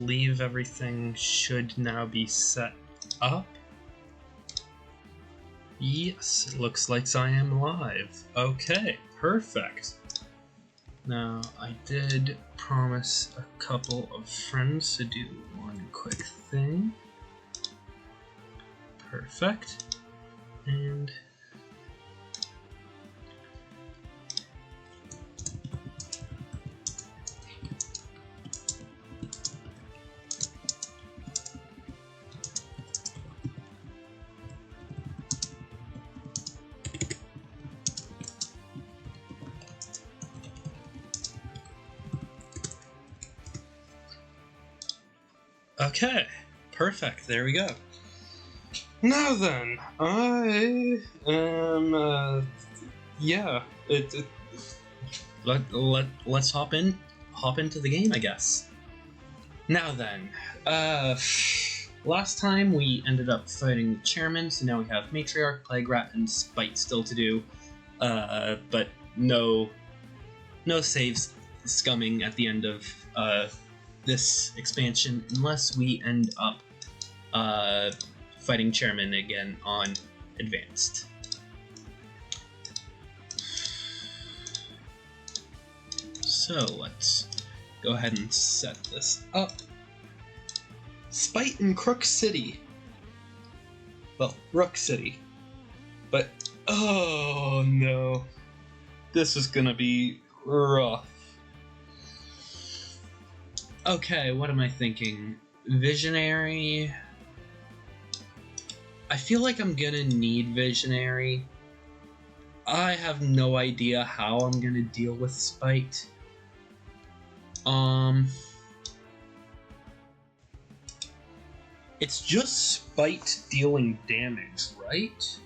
believe everything should now be set up. Yes, it looks like I am live. Okay, perfect. Now, I did promise a couple of friends to do one quick thing. Perfect. And okay, perfect, there we go. Now then, I am, let's hop into the game, I guess. Now then, last time we ended up fighting the chairman, so now we have Matriarch, Plague Rat, and Spite still to do, but no saves scumming at the end of, this expansion, unless we end up, fighting Chairman again on Advanced. So let's go ahead and set this up. Spite in Crook City. Well, Rook City. But, oh no. This is gonna be rough. Okay, what am I thinking? Visionary. I feel like I'm gonna need Visionary. I have no idea how I'm gonna deal with Spite. It's just Spite dealing damage, right?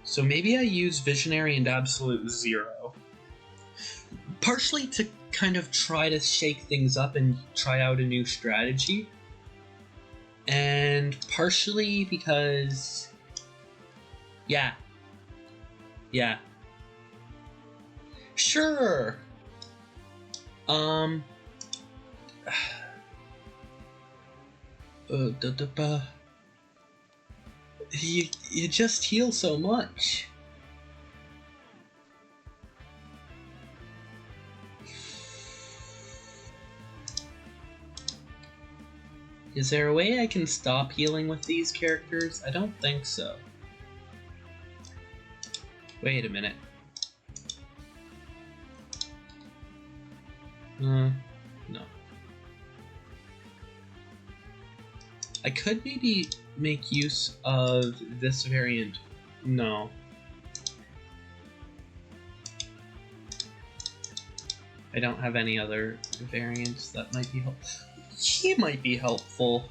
So maybe I use Visionary and Absolute Zero. Partially to kind of try to shake things up and try out a new strategy. And partially because... Yeah. Sure! You just heal so much. Is there a way I can stop healing with these characters? I don't think so. Wait a minute. No. I could maybe make use of this variant. No. I don't have any other variants that might be helpful. He might be helpful.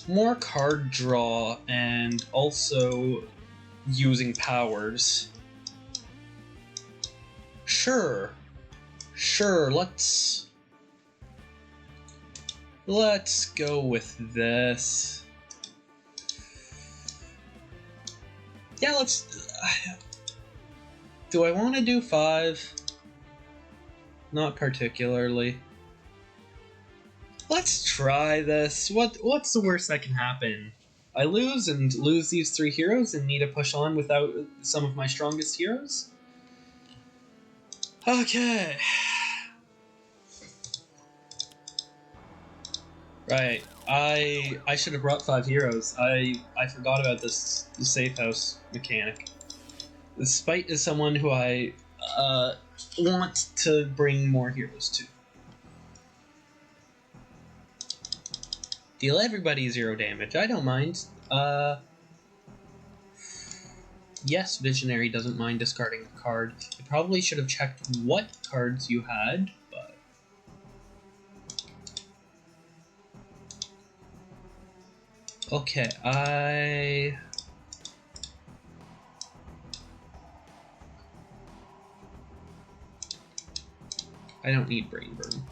More card draw and also using powers. Sure, let's go with this. Yeah, let's... Do I want to do 5? Not particularly. Let's try this. What's the worst that can happen? I lose these 3 heroes and need to push on without some of my strongest heroes? Okay. Right. I should have brought 5 heroes. I forgot about this safe house mechanic. Spite is someone who I want to bring more heroes to. Deal everybody 0 damage. I don't mind. Yes, Visionary doesn't mind discarding a card. I probably should have checked what cards you had, but... Okay, I don't need Brain Burn.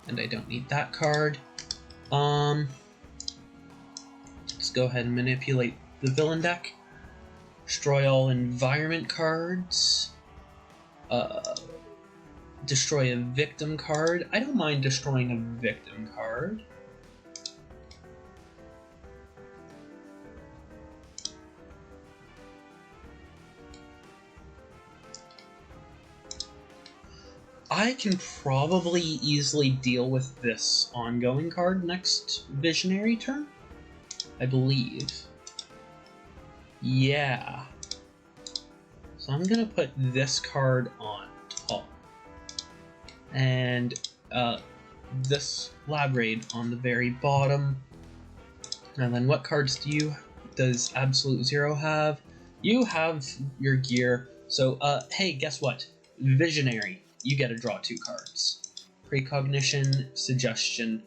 And I don't need that card. go ahead and manipulate the villain deck. Destroy all environment cards. Destroy a victim card. I don't mind destroying a victim card. I can probably easily deal with this ongoing card next Visionary turn, I believe. Yeah. So I'm gonna put this card on top. And this Lab Raid on the very bottom. And then what cards does Absolute Zero have? You have your gear. So, hey, guess what? Visionary. You get to draw 2 cards. Precognition, Suggestion.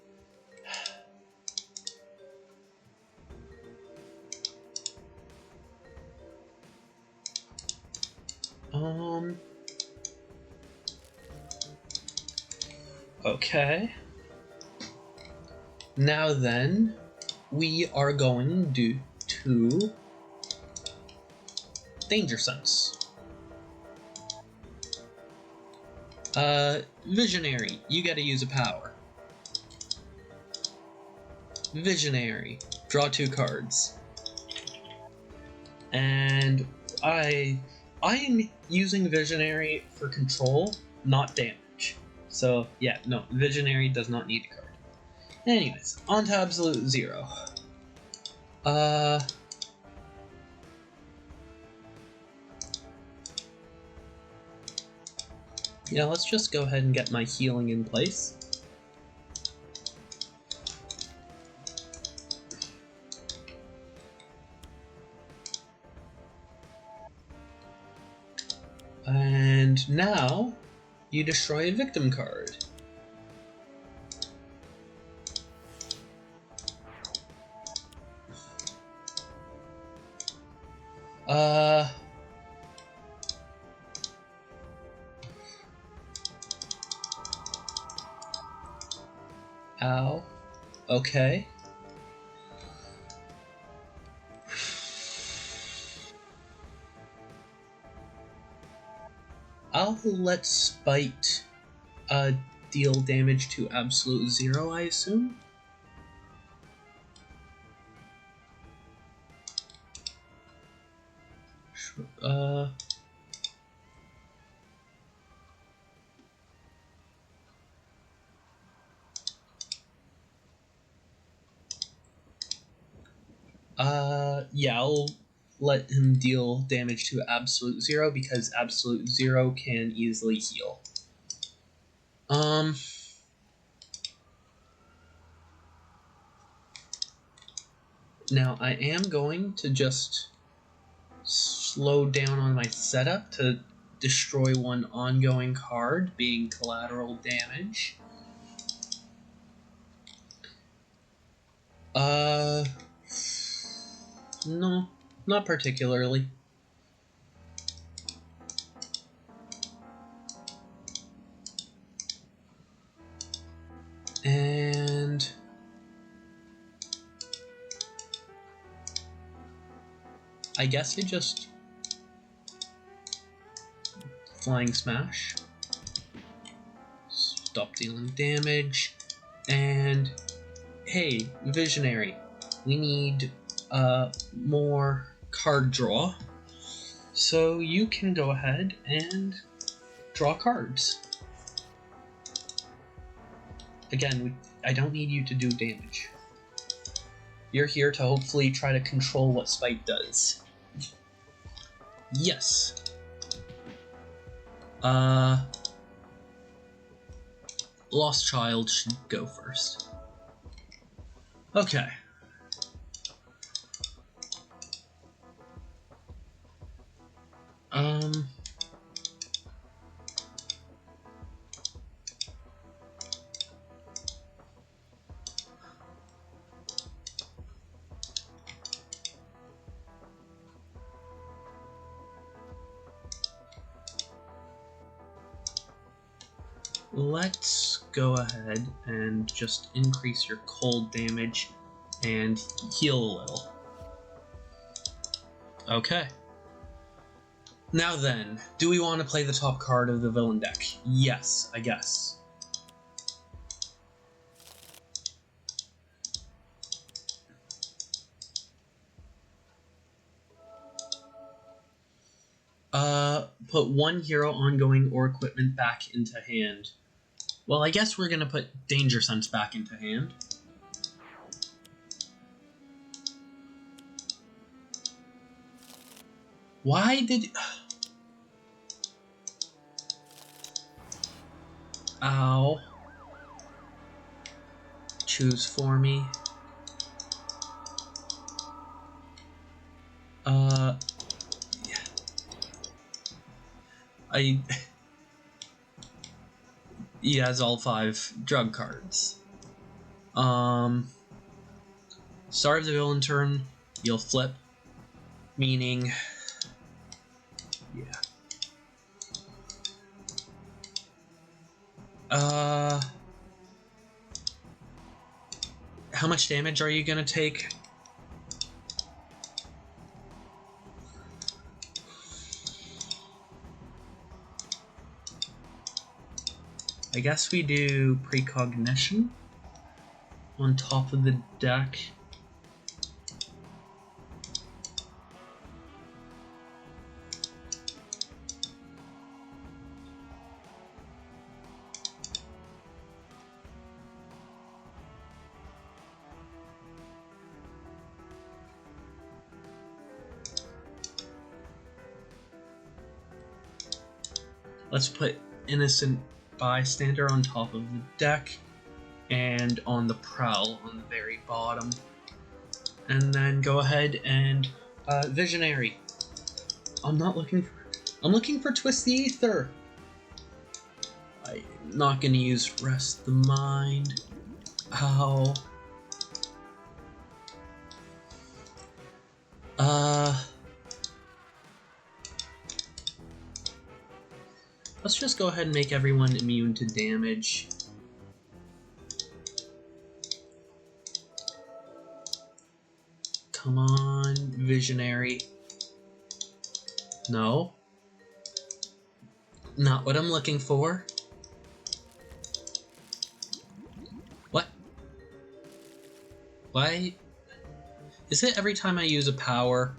Okay. Now then, we are going to Danger Sense. Visionary, you gotta use a power. Visionary, draw 2 cards. And I am using Visionary for control, not damage. So, yeah, no, Visionary does not need a card. Anyways, on to Absolute Zero. Yeah, let's just go ahead and get my healing in place. And now, you destroy a victim card. Ow. Okay. I'll let Spite deal damage to Absolute Zero, I assume? Sure, yeah, I'll let him deal damage to Absolute Zero because Absolute Zero can easily heal. Now I am going to just slow down on my setup to destroy one ongoing card, being collateral damage. No, not particularly. And I guess I just Flying Smash. Stop dealing damage. And hey, Visionary, we need more card draw. So you can go ahead and draw cards. Again, I don't need you to do damage. You're here to hopefully try to control what Spite does. Yes. Lost Child should go first. Okay. Let's go ahead and just increase your cold damage and heal a little. Okay. Now then, do we want to play the top card of the villain deck? Yes, I guess. Put one hero, ongoing, or equipment back into hand. Well, I guess we're gonna put Danger Sense back into hand. Why did... Ow. Choose for me. He has all 5 drug cards. Start of the villain turn, you'll flip. Meaning... Yeah. How much damage are you gonna take? I guess we do Precognition on top of the deck. Let's put Innocent Bystander on top of the deck and on the Prowl on the very bottom. And then go ahead and Visionary. I'm looking for Twist the Aether. I'm not gonna use Rest the Mind. Ow. Let's just go ahead and make everyone immune to damage. Come on, Visionary. No. Not what I'm looking for. What? Why? Is it every time I use a power?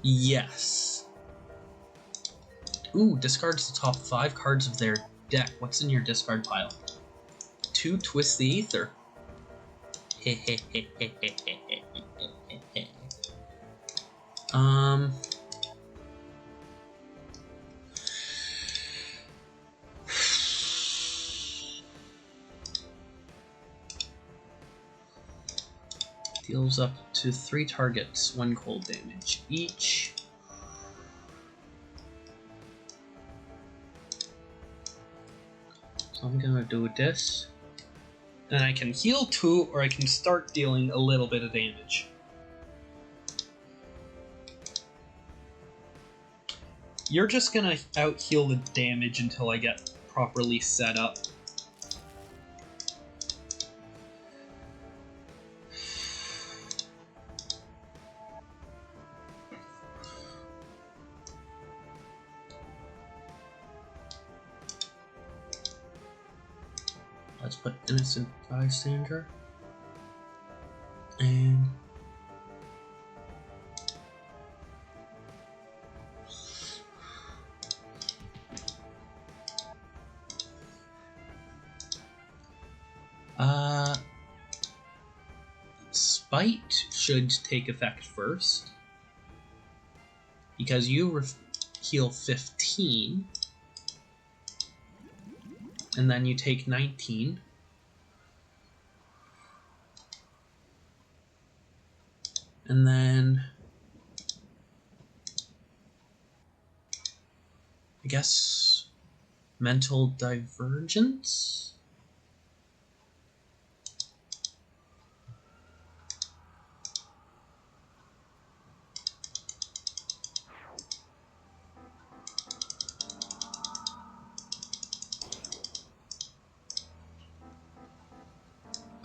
Yes. Ooh, discards the top 5 cards of their deck. What's in your discard pile? 2 Twist the Aether. Deals up to 3 targets, 1 cold damage each. So I'm gonna do this. And I can heal 2, or I can start dealing a little bit of damage. You're just gonna out-heal the damage until I get properly set up. Let's put Innocent Bystander. And... Spite should take effect first. Because you heal 15. And then you take 19. And then... I guess... Mental Divergence?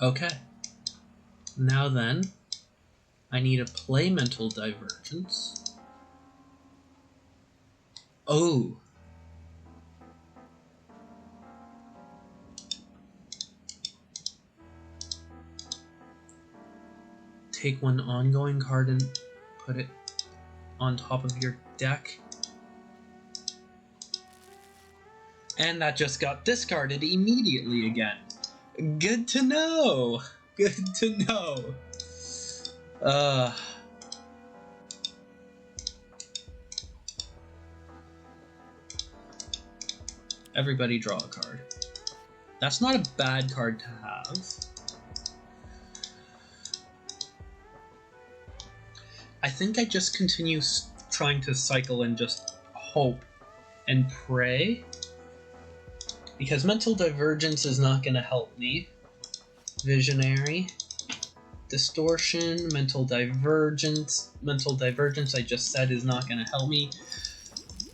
Okay. Now then, I need to play Mental Divergence. Oh. Take one ongoing card and put it on top of your deck. And that just got discarded immediately again. Good to know. Good to know. Everybody draw a card. That's not a bad card to have. I think I just continue trying to cycle and just hope and pray. Because Mental Divergence is not going to help me. Visionary. Distortion. Mental Divergence. Mental Divergence, I just said, is not going to help me.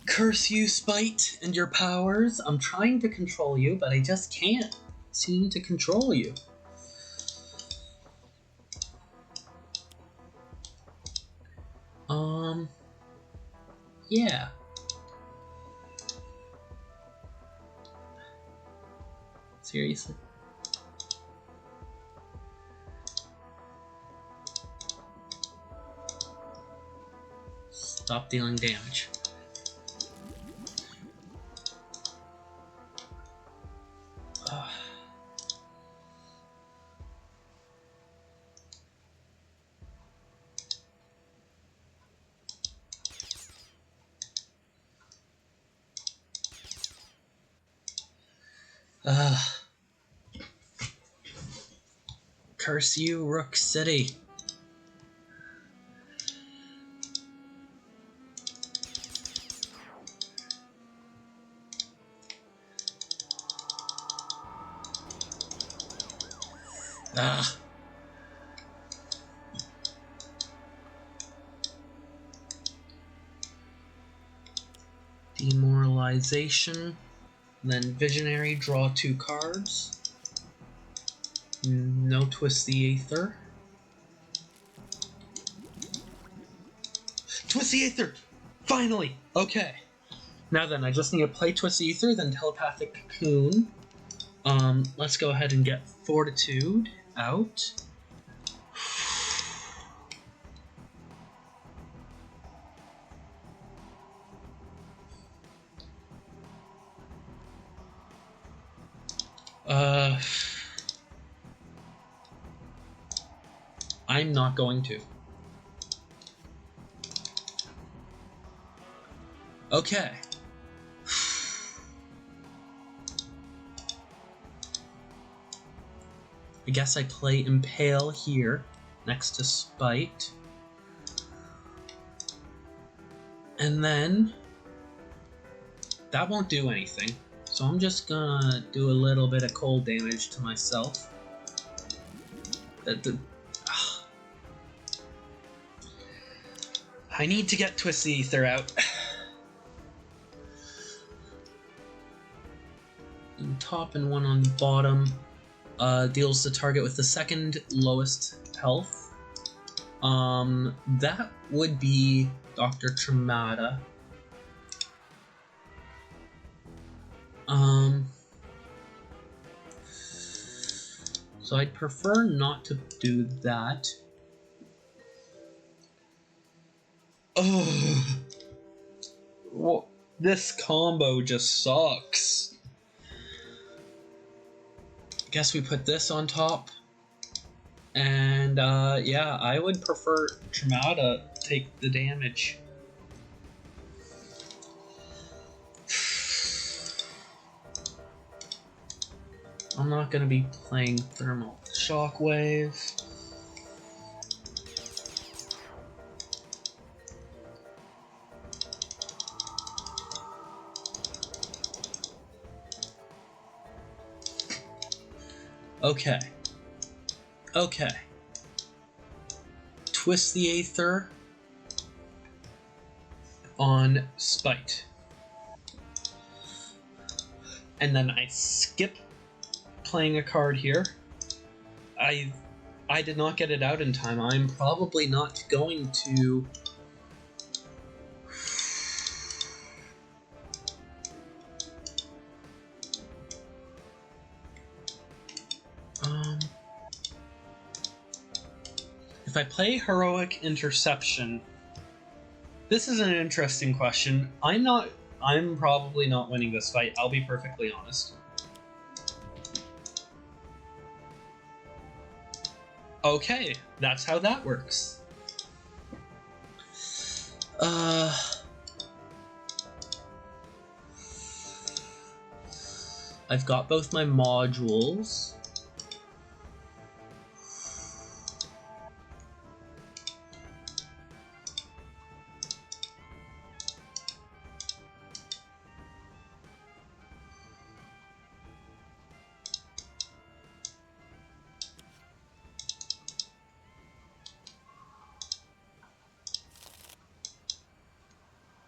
Curse you, Spite, and your powers. I'm trying to control you, but I just can't seem to control you. Yeah. Seriously? Stop dealing damage. Curse you, Rook City. Demoralization. Then Visionary, draw 2 cards. No Twist the Aether. Twist the Aether! Finally! Okay. Now then, I just need to play Twist the Aether, then Telepathic Cocoon. Let's go ahead and get Fortitude out. I'm not going to. Okay. I guess I play Impale here, next to Spite. And then that won't do anything. So I'm just gonna do a little bit of cold damage to myself. I need to get Twist the Aether out. On top and one on the bottom. Deals the target with the second lowest health. That would be Dr. Tremata. So I'd prefer not to do that. Oh, well, this combo just sucks. Guess we put this on top. And yeah, I would prefer Tremata take the damage. I'm not going to be playing Thermal Shockwave. Okay. Okay. Twist the Aether on Spite. And then I skip playing a card here. I I did not get it out in time. I'm probably not going to... If I play Heroic Interception... This is an interesting question. I'm probably not winning this fight, I'll be perfectly honest. Okay, that's how that works. I've got both my modules.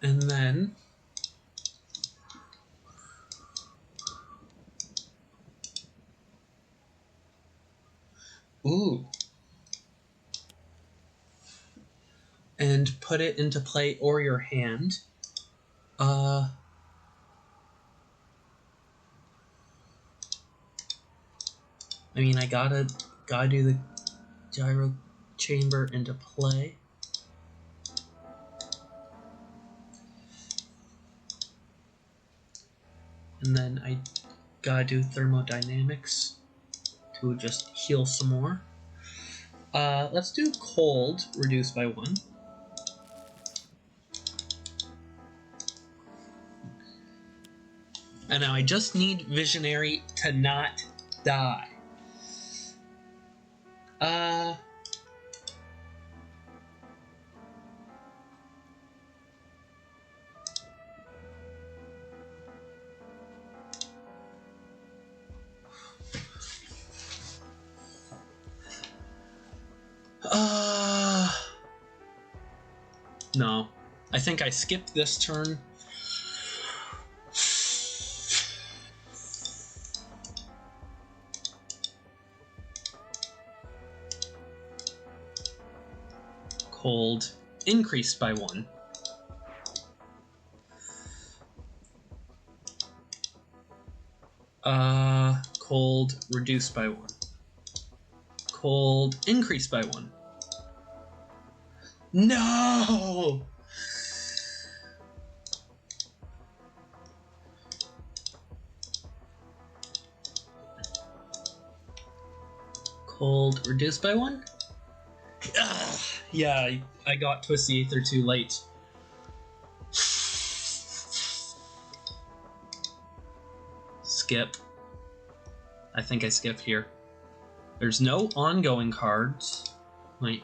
And then and put it into play or your hand. I mean, I gotta do the gyro chamber into play. And then I gotta do thermodynamics to just heal some more. Let's do cold, reduced by 1. And now I just need Visionary to not die. No. I think I skipped this turn. Cold, increased by 1. Cold, reduced by 1. Cold, increased by 1. No! Cold, reduced by 1? Ugh, yeah, I got Twisty Aether too late. Skip. I think I skip here. There's no ongoing cards. Wait.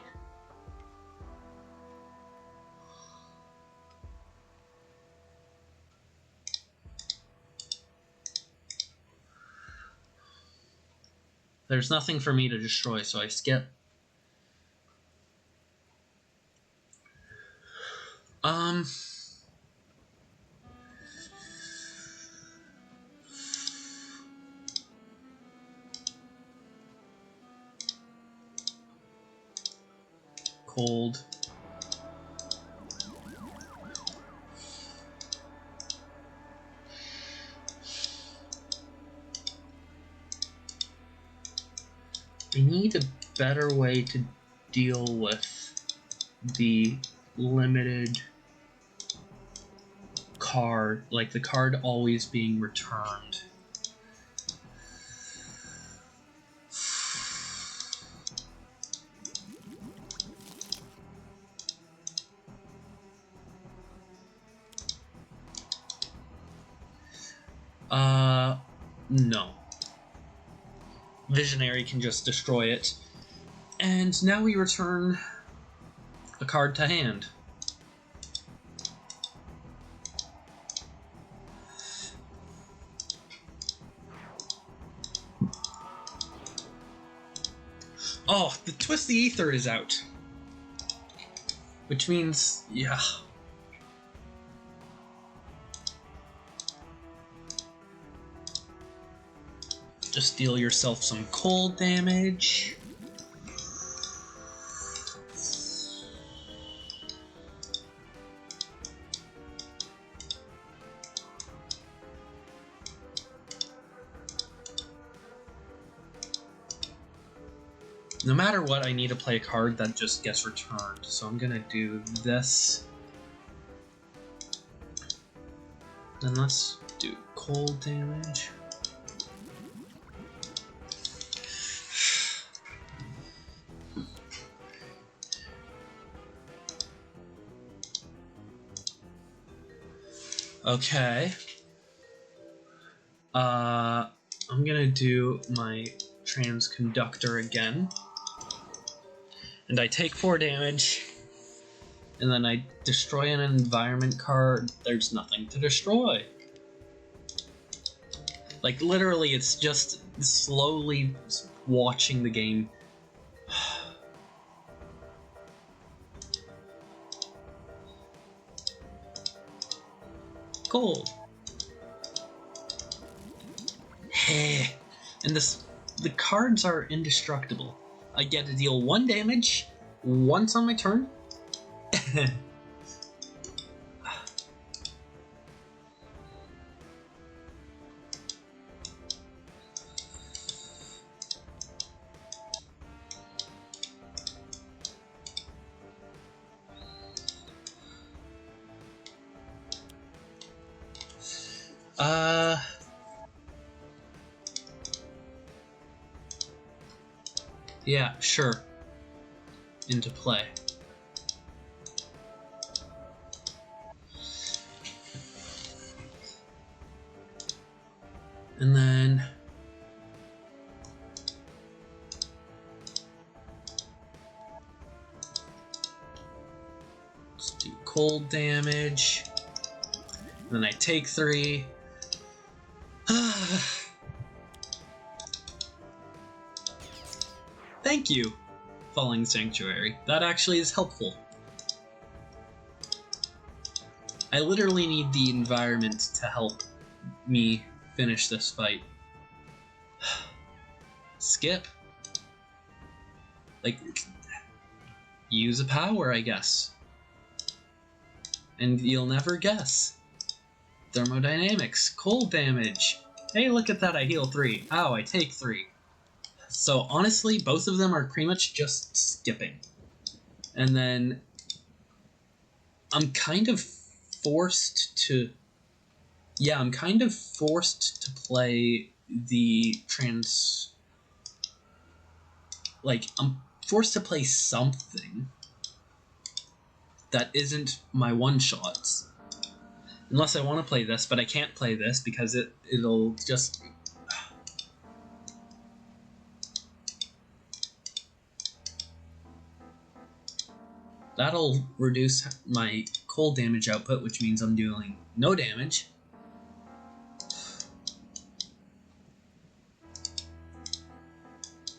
There's nothing for me to destroy, so I skip. Cold. I need a better way to deal with the limited card, like the card always being returned. No. Visionary can just destroy it. And now we return a card to hand. Oh, the Twisty Aether is out. Which means, yeah. Just deal yourself some cold damage. No matter what, I need to play a card that just gets returned. So I'm gonna do this. Then let's do cold damage. Okay. I'm gonna do my transconductor again. And I take 4 damage. And then I destroy an environment card. There's nothing to destroy. Like, literally, it's just slowly watching the game. Gold. And the cards are indestructible. I get to deal 1 damage once on my turn. Yeah, sure. Into play. And then let's do cold damage. And then I take 3. Thank you, Falling Sanctuary. That actually is helpful. I literally need the environment to help me finish this fight. Skip. Like, use a power, I guess. And you'll never guess. Thermodynamics, cold damage. Hey, look at that, I heal 3. Ow, I take 3. So honestly, both of them are pretty much just skipping. And then I'm kind of forced to... Yeah, I'm kind of forced to play the Like, I'm forced to play something that isn't my one-shots. Unless I want to play this, but I can't play this because it'll just... That'll reduce my cold damage output, which means I'm dealing no damage.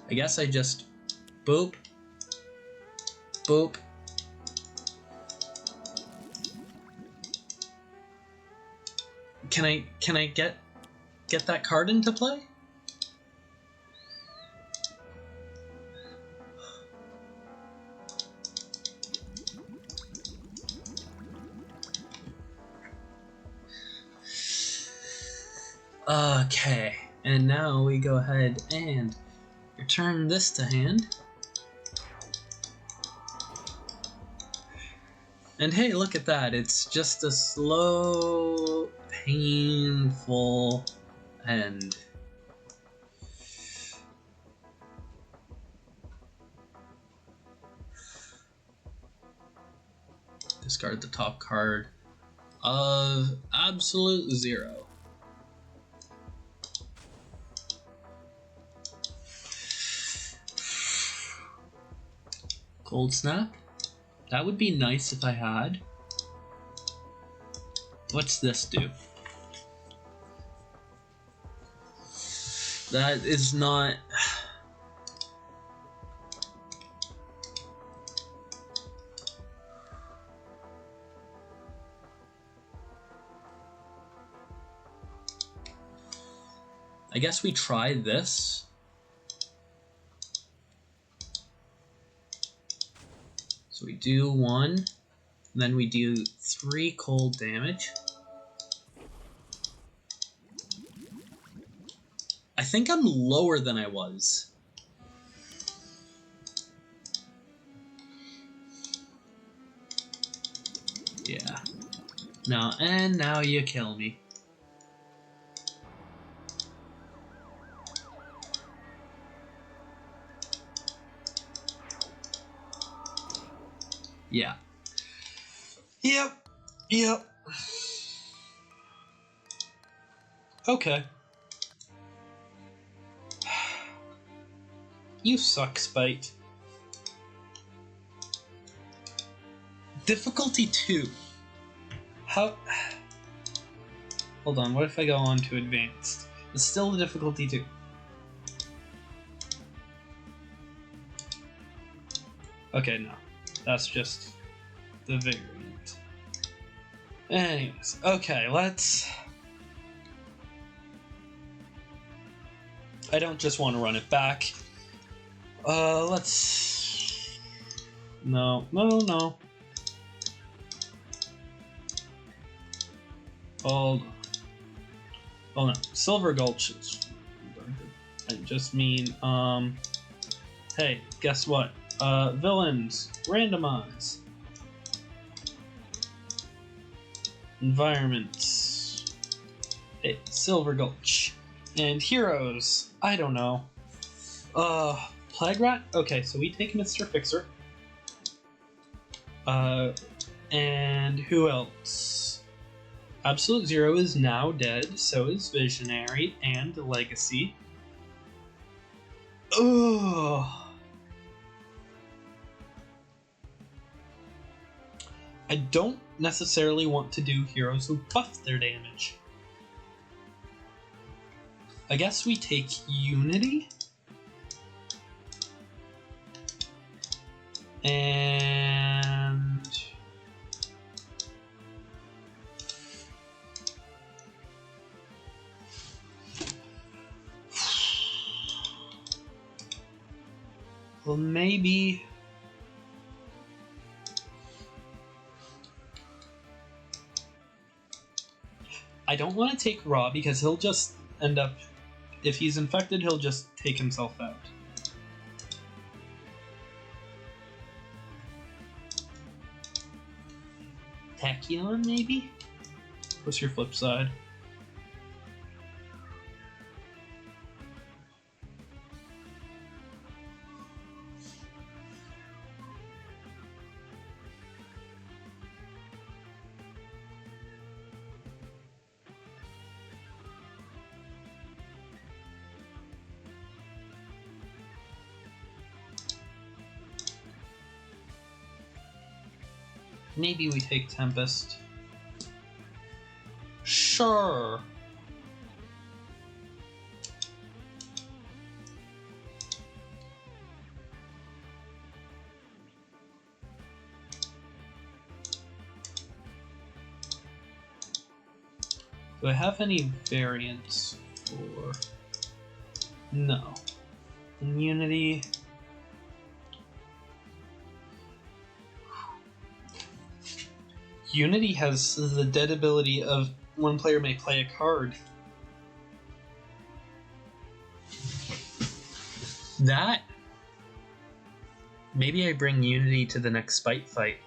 I guess I just boop, boop. Can I get that card into play? Okay, and now we go ahead and return this to hand. And hey, look at that. It's just a slow, painful end. Discard the top card of absolute 0. Cold Snap. That would be nice if I had. What's this do? That is not... I guess we try this. So we do 1, then we do 3 cold damage. I think I'm lower than I was. Yeah. No, and now you kill me. Yeah. Yep. Okay. You suck, Spite. Difficulty 2. How... Hold on, what if I go on to advanced? It's still the difficulty 2. Okay, no. That's just the variant. Anyways, okay, let's... I don't just want to run it back. Let's... No. Hold on. Oh no, Silver Gulch is... I just mean, hey, guess what? Villains, randomize. Environments. Hey, Silver Gulch. And heroes, I don't know. Plague Rat? Okay, so we take Mr. Fixer. And who else? Absolute Zero is now dead, so is Visionary and Legacy. Ugh. I don't necessarily want to do heroes who buff their damage. I guess we take Unity. And... well, maybe... I don't want to take Raw because he'll just end up... If he's infected, he'll just take himself out. Tachyon, maybe? What's your flip side? Maybe we take Tempest. Sure. Do I have any variants for... No. Immunity... Unity has the dead ability of one player may play a card. That... Maybe I bring Unity to the next Spite fight.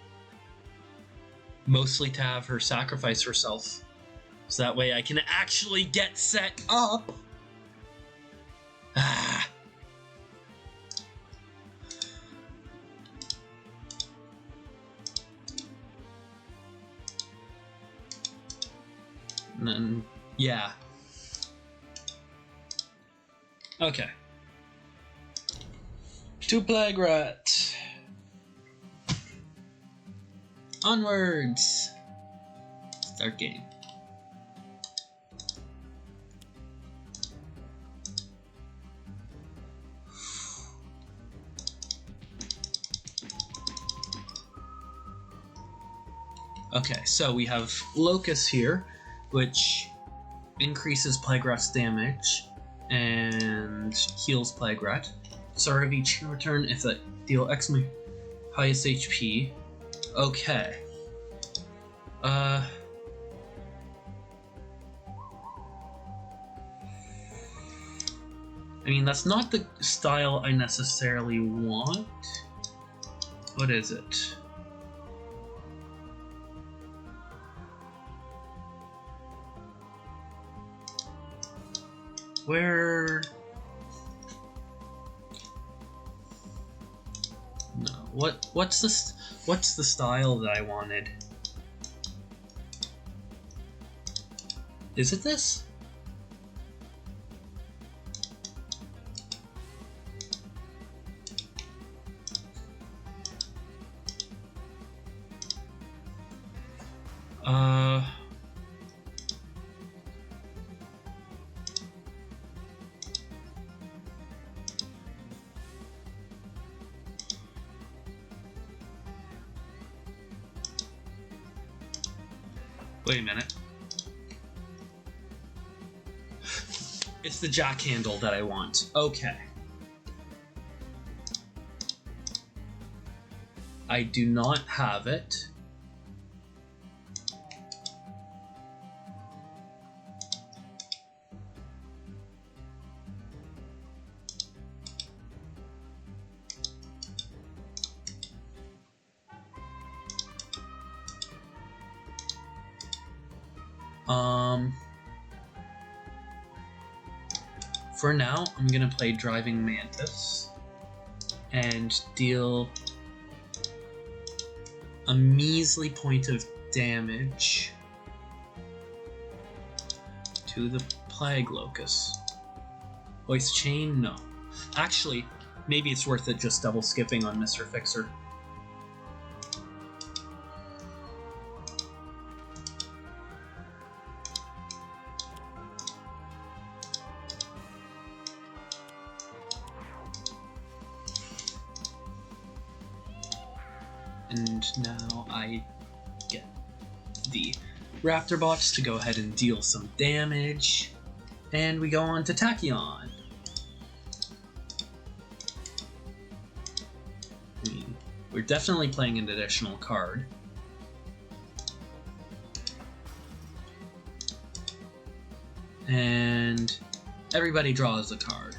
Mostly to have her sacrifice herself. So that way I can actually get set up. Ah. And then, yeah. Okay. To Plague Rat. Onwards. Start game. Okay, so we have Locust here, which increases Plague Rat's damage and heals Plague Rat. Start of each turn if that deal X my highest HP. Okay. I mean, that's not the style I necessarily want. What is it? Where? No. What's the style that I wanted? Is it this? Wait a minute. It's the jack handle that I want. Okay. I do not have it. For now, I'm gonna play Driving Mantis and deal a measly point of damage to the Plague Locust. Voice Chain? No. Actually, maybe it's worth it just double skipping on Mr. Fixer. And now I get the Raptor Box to go ahead and deal some damage. And we go on to Tachyon. I mean, we're definitely playing an additional card. And everybody draws a card.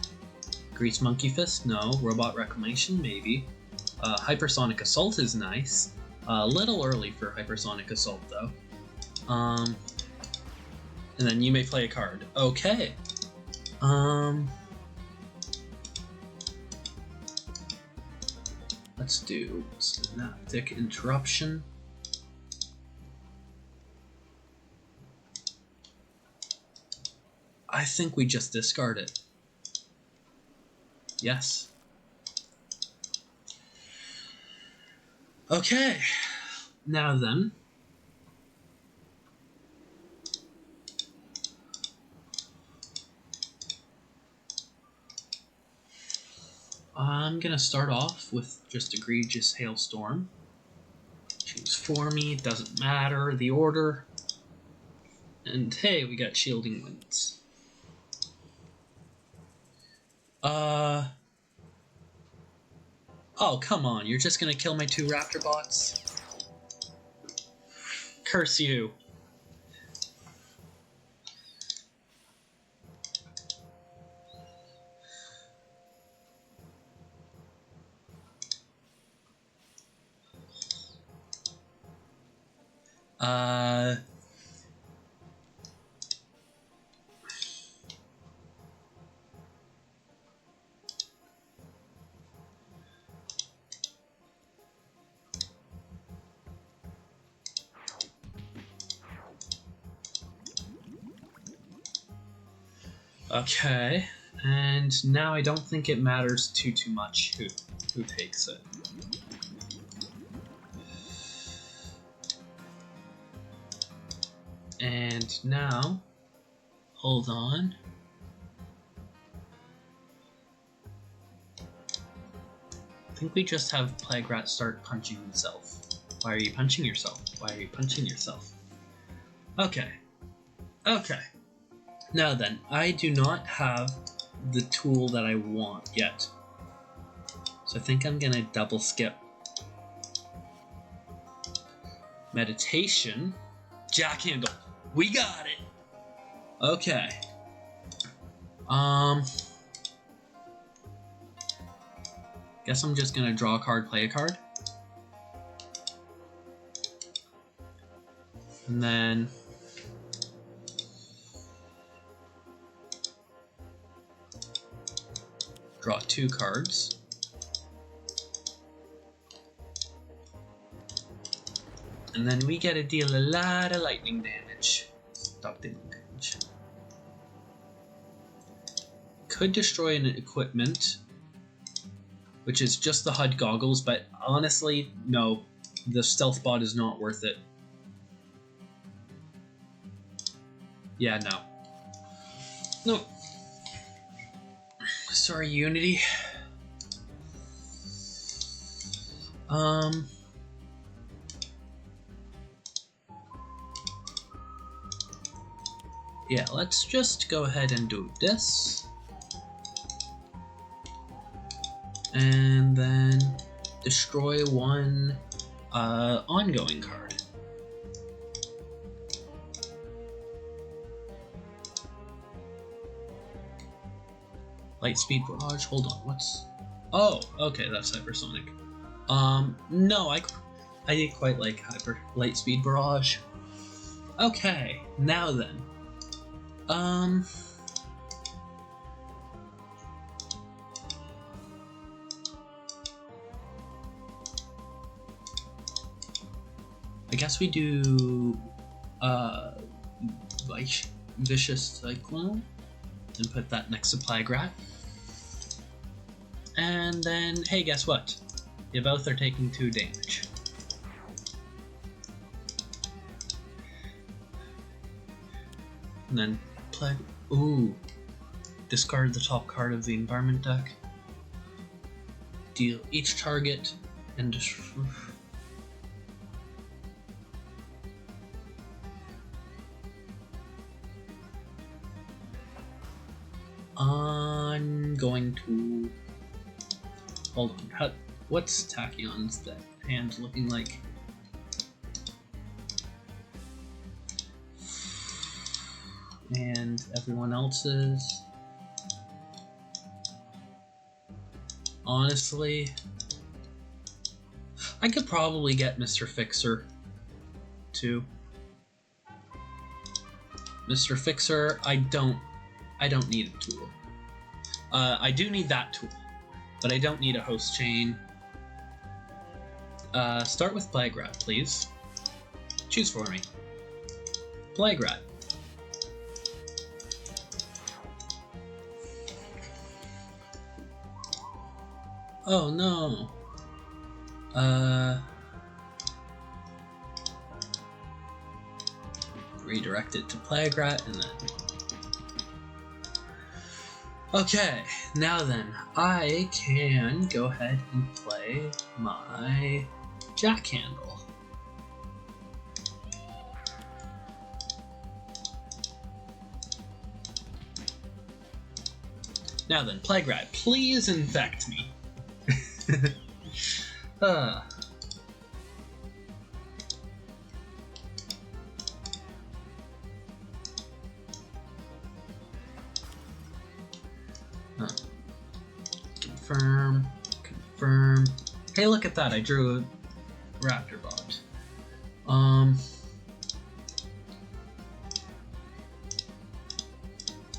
Grease Monkey Fist? No. Robot Reclamation? Maybe. Hypersonic Assault is nice. A little early for Hypersonic Assault, though. And then you may play a card. Okay. Let's do Synaptic Interruption. I think we just discard it. Yes. Okay, now then, I'm gonna start off with just Egregious Hailstorm. Choose for me, doesn't matter the order. And hey, we got Shielding Winds. Oh, come on, you're just gonna kill my 2 Raptor Bots? Curse you. Okay, and now I don't think it matters too much who takes it. And now, hold on. I think we just have Plague Rat start punching himself. Why are you punching yourself? Why are you punching yourself? Okay. Okay. Now then, I do not have the tool that I want yet. So I think I'm gonna double skip. Meditation. Jackhandle. We got it! Okay. Guess I'm just gonna draw a card, play a card. And then Draw 2 cards. And then we get to deal a lot of lightning damage. Stop dealing damage. Could destroy an equipment, which is just the HUD goggles, but honestly, no. The stealth bot is not worth it. Yeah, no. No. Sorry, Unity. Yeah, let's just go ahead and do this. And then destroy 1 ongoing card. Lightspeed Barrage, hold on, what's... Oh, okay, that's Hypersonic. No, I quite like Lightspeed Barrage. Okay, now then. I guess we do Vicious Cyclone and put that next to Plagrat. And then, hey, guess what? You both are taking 2 damage. And then discard the top card of the environment deck. Deal each target and I'm going to hold on. What's Tachyon's hand looking like? And everyone else's. Honestly, I could probably get Mr. Fixer too. Mr. Fixer, I don't need a tool. I do need that tool, but I don't need a host chain. Start with Plagrat, please. Choose for me. Plagrat. Oh no. Redirect it to Plagrat and then... Okay, now then, I can go ahead and play my Jackhandle. Now then, Plagrat, please infect me. Confirm. Hey, look at that! I drew a Raptor bot.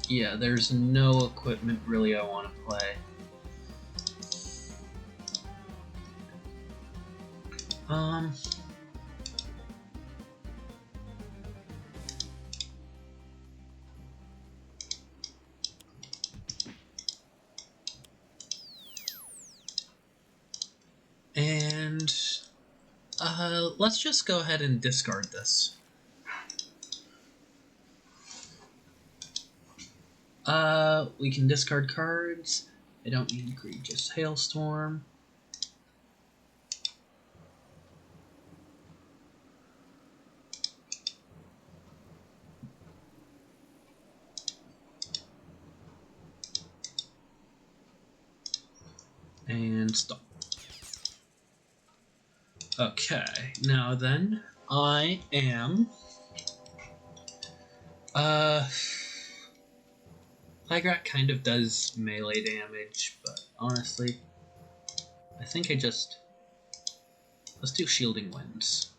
Yeah, there's no equipment really I want to play. And let's just go ahead and discard this. We can discard cards. I don't need Egregious Hailstorm. And stop. Okay, now then, I am... Plagrat kind of does melee damage, but honestly, I think let's do Shielding Winds.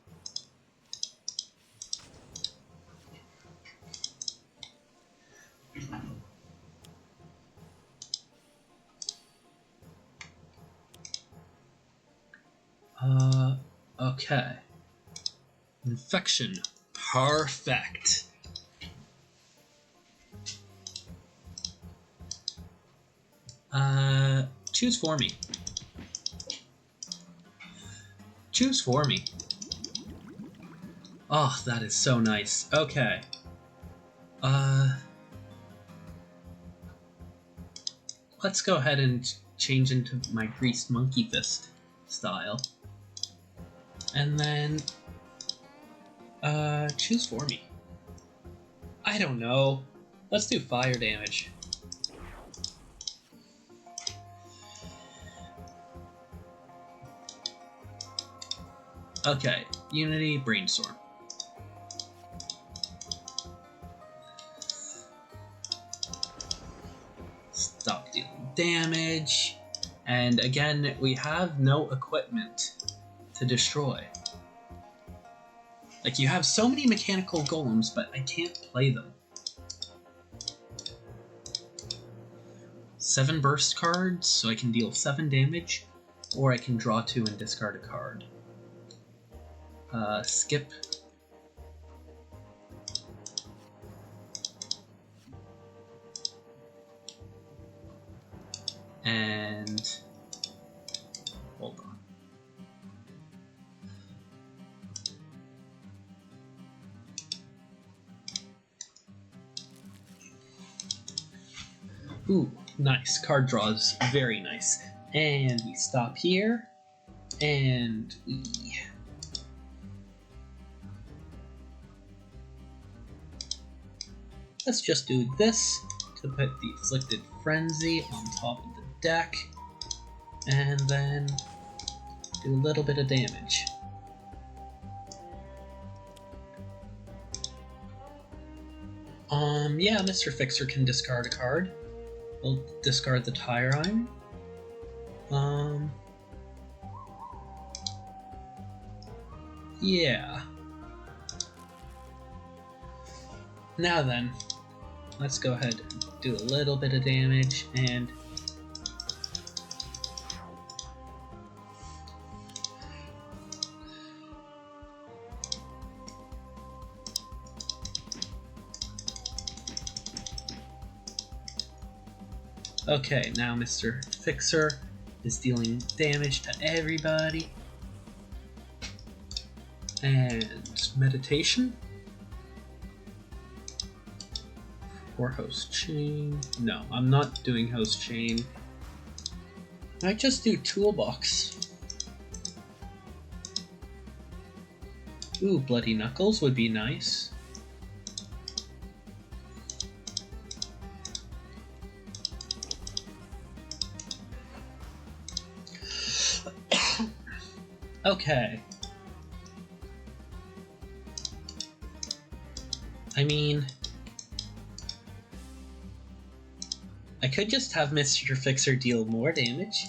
Okay. Infection. Perfect. Choose for me. Choose for me. Oh, that is so nice. Okay. Let's go ahead and change into my Greased Monkey Fist style. And then, choose for me. I don't know. Let's do fire damage. Okay, Unity Brainstorm. Stop dealing damage. And again, we have no equipment to destroy. Like, you have so many mechanical golems, but I can't play them. 7 burst cards, so I can deal 7 damage, or I can draw 2 and discard a card. Skip. And hold on. Ooh, nice. Card draws, very nice. And we stop here, and we... Let's just do this to put the Afflicted Frenzy on top of the deck, and then do a little bit of damage. Yeah, Mr. Fixer can discard a card. We'll discard the Tire Iron. Yeah. Now then, let's go ahead and do a little bit of damage, and okay, now Mr. Fixer is dealing damage to everybody. And Meditation. Or Host Chain. No, I'm not doing Host Chain. I just do Toolbox. Ooh, Bloody Knuckles would be nice. Okay. I mean, I could just have Mr. Fixer deal more damage,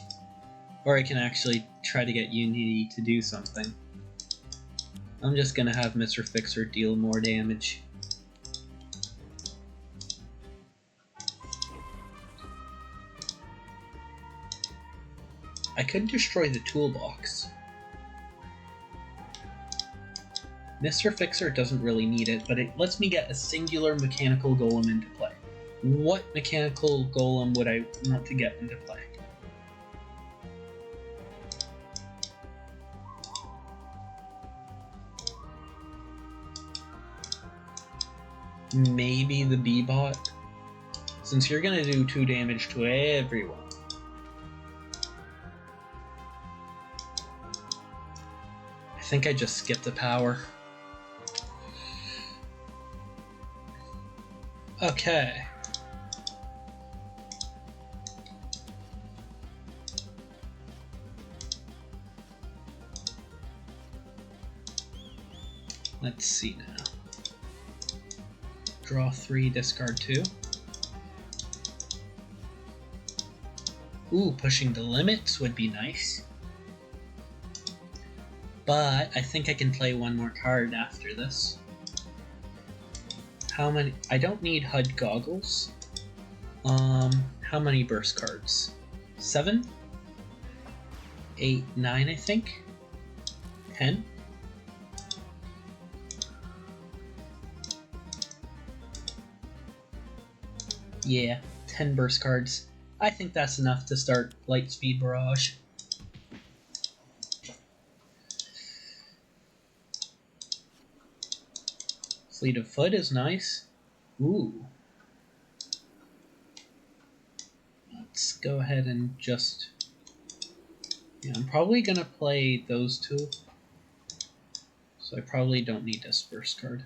or I can actually try to get Unity to do something. I'm just gonna have Mr. Fixer deal more damage. I could destroy the toolbox. Mr. Fixer doesn't really need it, but it lets me get a singular mechanical golem into play. What mechanical golem would I want to get into play? Maybe the B-Bot? Since you're gonna do 2 damage to everyone. I think I just skipped the power. Okay. Let's see now. Draw 3, discard 2. Ooh, pushing the limits would be nice. But I think I can play one more card after this. How many? I don't need HUD goggles. How many burst cards? 7? 8, 9, I think. 10. Yeah, 10 burst cards. I think that's enough to start Light Speed Barrage. Fleet of Foot is nice. Ooh. Let's go ahead and just... Yeah, I'm probably going to play those two. So I probably don't need this burst card.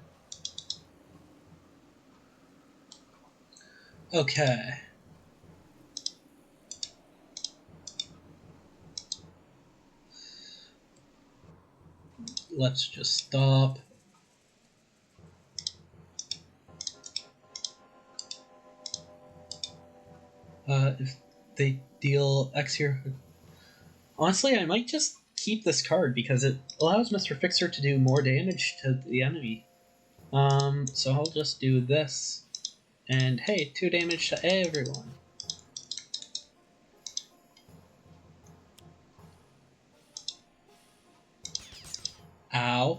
Okay. Let's just stop. If they deal X here... Honestly, I might just keep this card because it allows Mr. Fixer to do more damage to the enemy. So I'll just do this. And hey, 2 damage to everyone. Ow.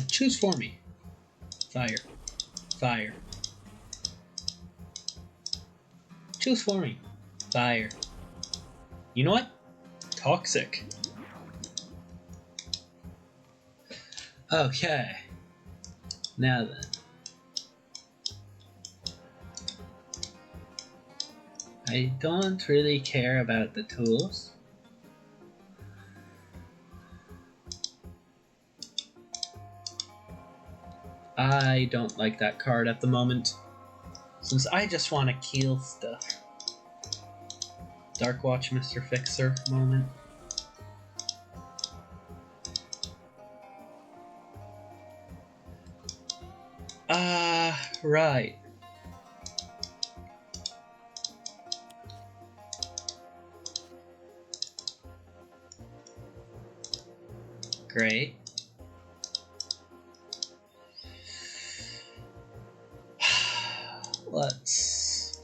Choose for me. Fire. Fire. Choose for me. Fire. You know what? Toxic. Okay. Now then. I don't really care about the tools. I don't like that card at the moment, since I just want to kill stuff. Dark Watch Mr. Fixer moment. Right. Great. Let's...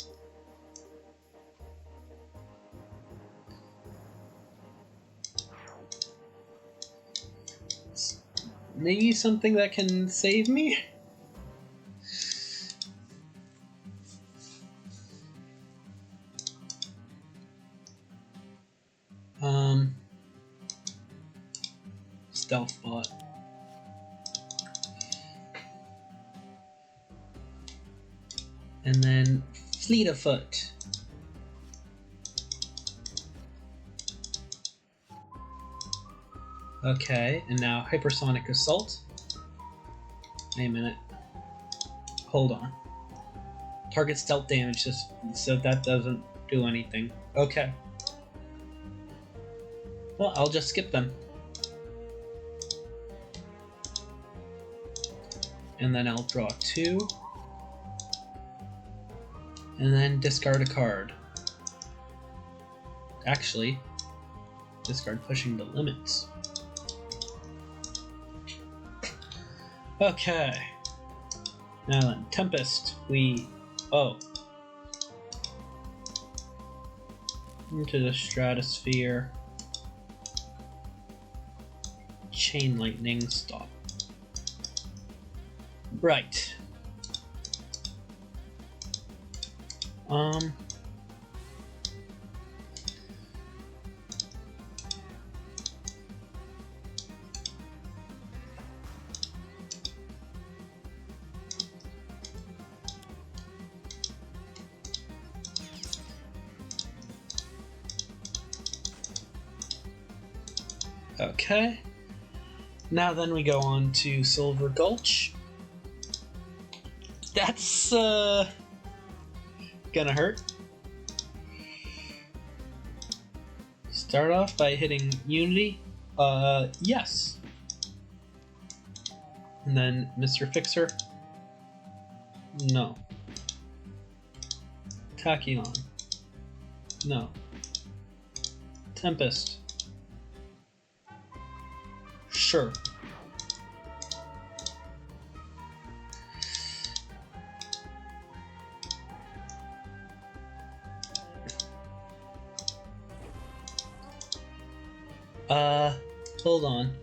Maybe something that can save me? Stealth bot. And then Fleet of Foot. Okay, and now Hypersonic Assault. Wait a minute. Hold on. Target stealth damage, so that doesn't do anything. Okay. Well, I'll just skip them. And then I'll draw 2. And then discard a card. Actually, discard Pushing the Limits. Okay. Now then, Tempest, into the Stratosphere. Chain Lightning, stop. Right. Okay. Now then we go on to Silver Gulch. That's, gonna hurt. Start off by hitting Unity. Yes. And then Mr. Fixer. No. Tachyon. No. Tempest. Sure. Hold on.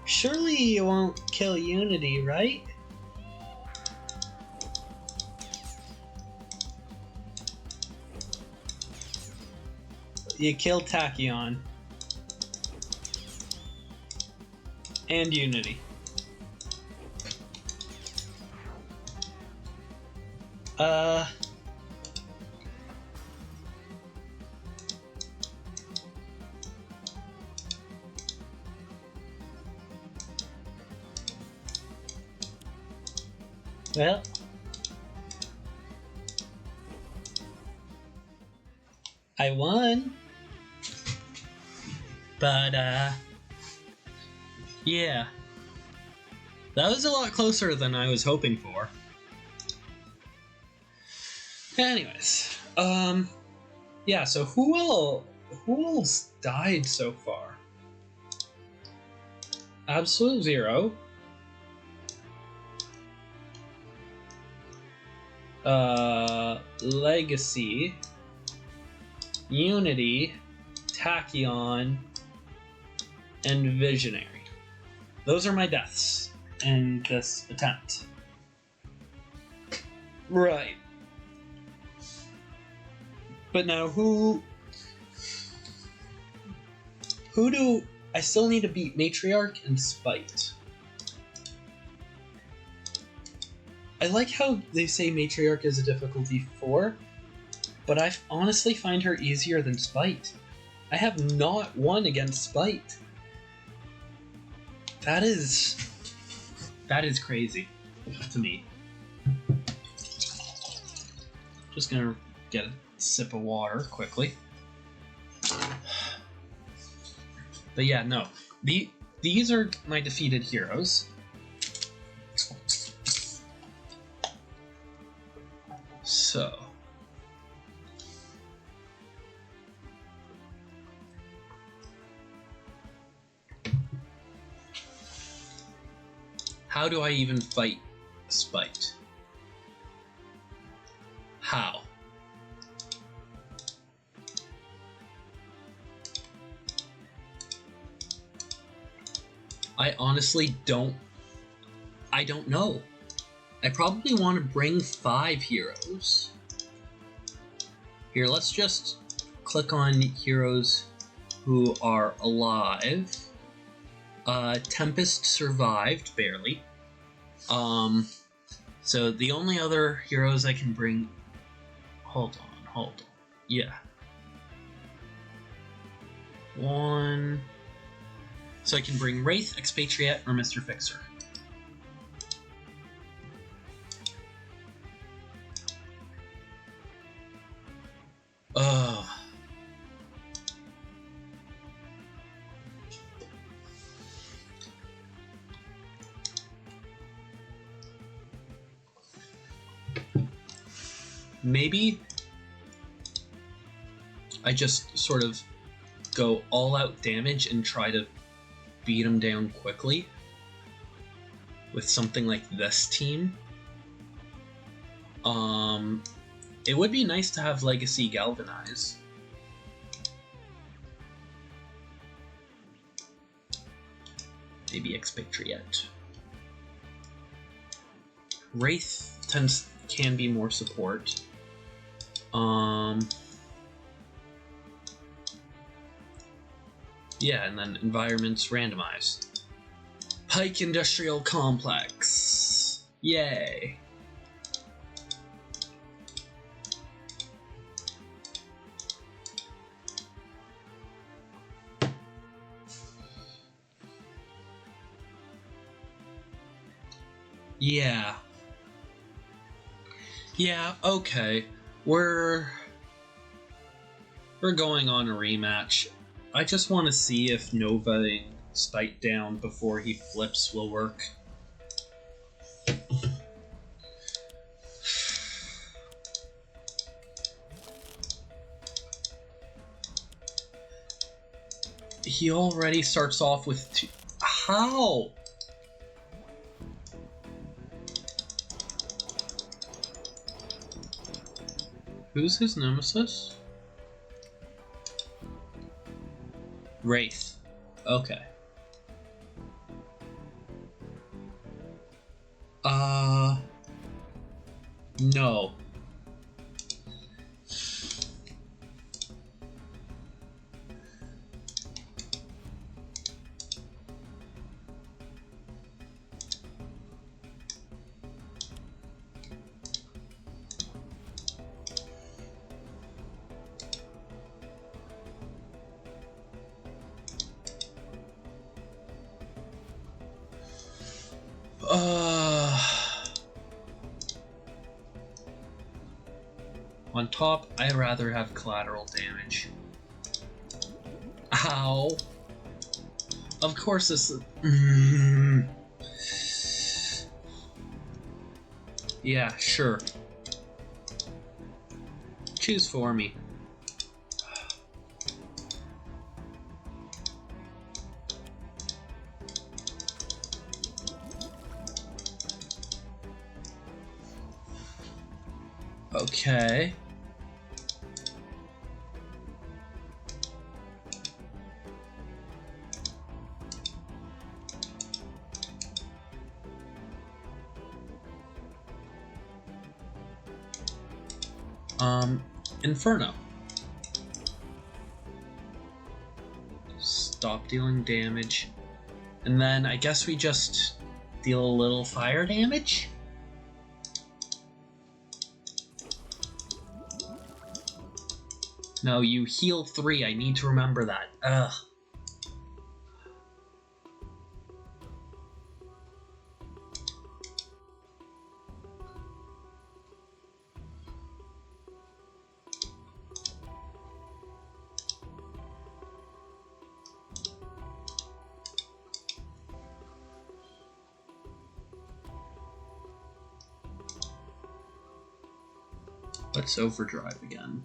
Surely you won't kill Unity, right? You killed Tachyon. And Unity. Well, I won, but yeah, that was a lot closer than I was hoping for. Anyways, yeah, so who else died so far? Absolute Zero. Legacy, Unity, Tachyon, and Visionary. Those are my deaths in this attempt. Right. But now who do I still need to beat? Matriarch and Spite. I like how they say Matriarch is a difficulty 4, but I honestly find her easier than Spite. I have not won against Spite. That is crazy to me. Just gonna get a sip of water quickly. But yeah, no. These are my defeated heroes. So, how do I even fight Spite? How? I honestly don't know. I probably want to bring 5 heroes. Here, let's just click on heroes who are alive. Tempest survived, barely. So the only other heroes I can bring... Hold on. Yeah. 1... So I can bring Wraith, Expatriate, or Mr. Fixer. Maybe I just sort of go all out damage and try to beat him down quickly with something like this team. It would be nice to have Legacy Galvanize. Maybe Expatriate. Wraith can be more support. Yeah, and then environments randomized. Pike Industrial Complex. Yay. Yeah. Yeah, okay. We're going on a rematch. I just want to see if Novaing Spite down before he flips will work. He already starts off with two. How? Who's his nemesis? Wraith. Okay. No. On top, I'd rather have collateral damage. Ow. Of course this is... Yeah, sure. Choose for me. Okay. Inferno. Stop dealing damage. And then I guess we just deal a little fire damage? No, you heal 3. I need to remember that. Ugh. Let's overdrive again.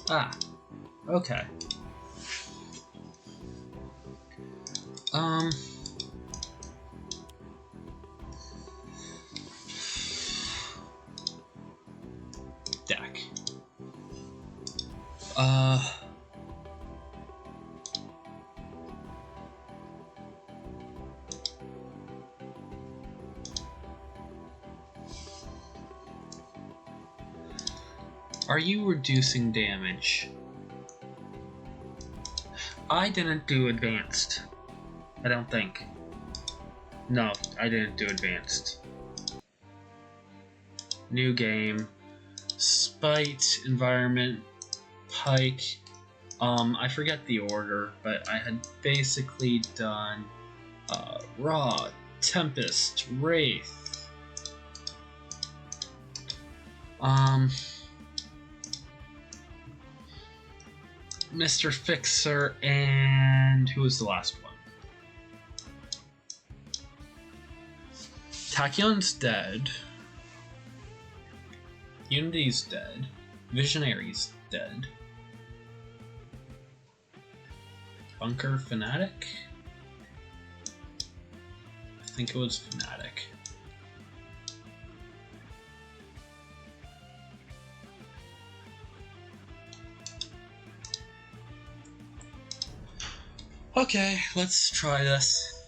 Ah, okay. Deck. Are you reducing damage? I didn't do advanced. I don't think. No, I didn't do advanced. New game. Spite, environment, pike. I forget the order, but I had basically done raw, tempest, wraith. Mr. Fixer, and who was the last one? Tachyon's dead. Unity's dead. Visionary's dead. Bunker Fanatic? I think it was Fanatic. Okay, let's try this.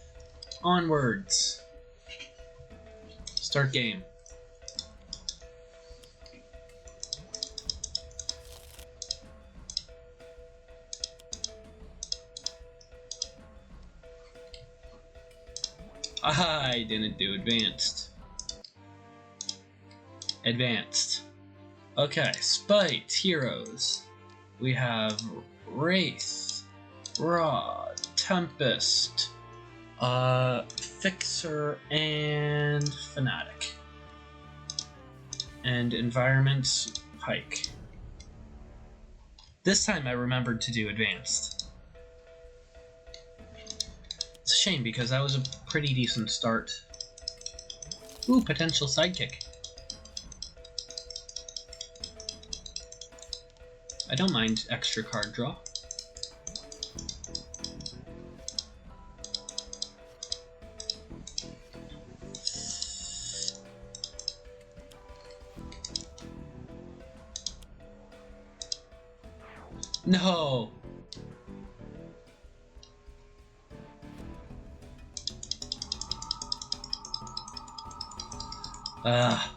Onwards. Start game. I didn't do advanced. Advanced. Okay, Spite, heroes. We have Wraith, Raw, Tempest, Fixer, and Fanatic. And environments, Pike. This time I remembered to do advanced. It's a shame because that was a pretty decent start. Ooh, potential sidekick. I don't mind extra card draw. No! Ugh.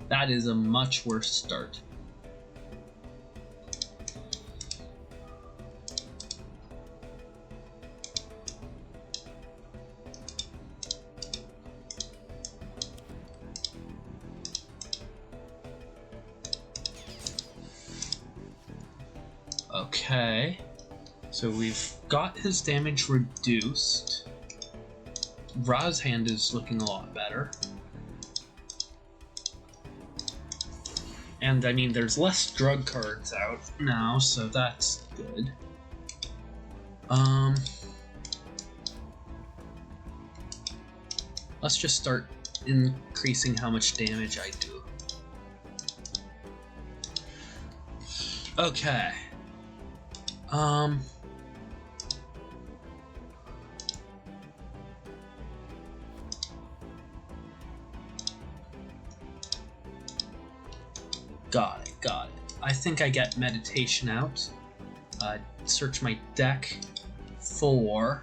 That is a much worse start. Okay, so we've got his damage reduced. Ra's hand is looking a lot better. And I mean, there's less drug cards out now, so that's good. Let's just start increasing how much damage I do. Okay. Got it. I think I get meditation out. Search my deck for...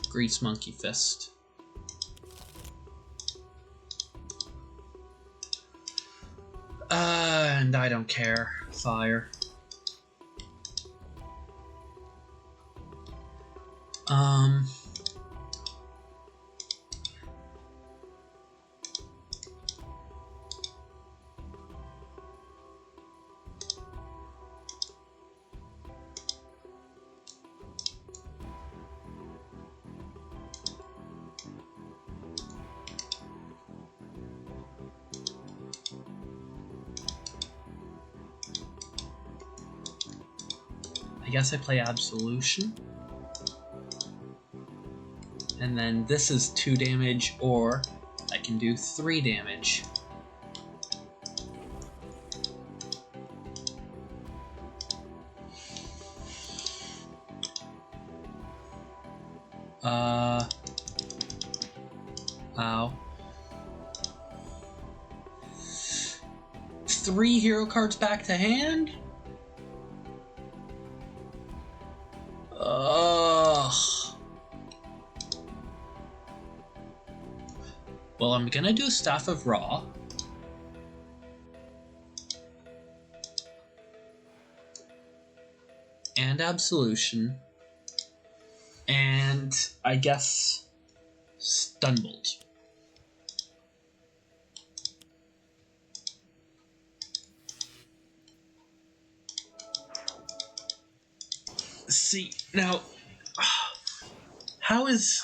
Grease Monkey Fist. And I don't care. Fire. I guess I play Absolution. And then this is 2 damage, or I can do 3 damage. Ow. 3 hero cards back to hand? Ugh. Well, I'm gonna do Staff of Ra. And Absolution. And I guess Stunbolt. See, now, how is...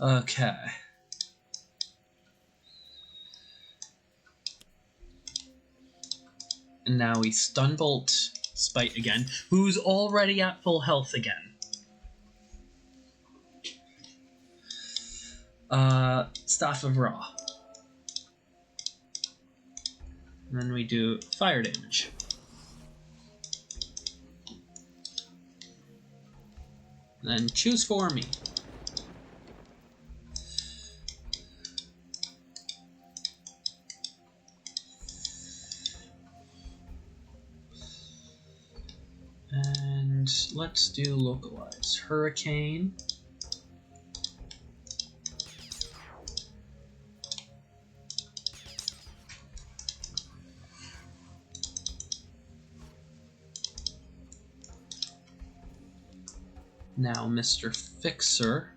Okay. And now we Stunbolt Spite again, who's already at full health again. Staff of Ra. And then we do fire damage. And then choose for me. And let's do localize. Hurricane. Now, Mr. Fixer.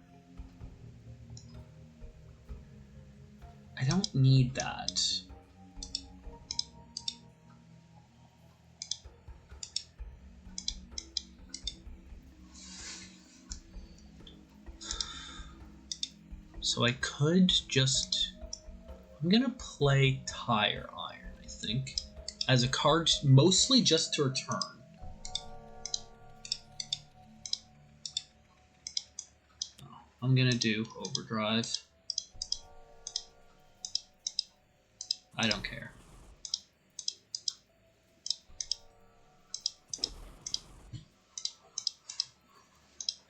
I don't need that. So I could just... I'm gonna play Tire Iron, I think, as a card mostly just to return. Oh, I'm gonna do Overdrive. I don't care.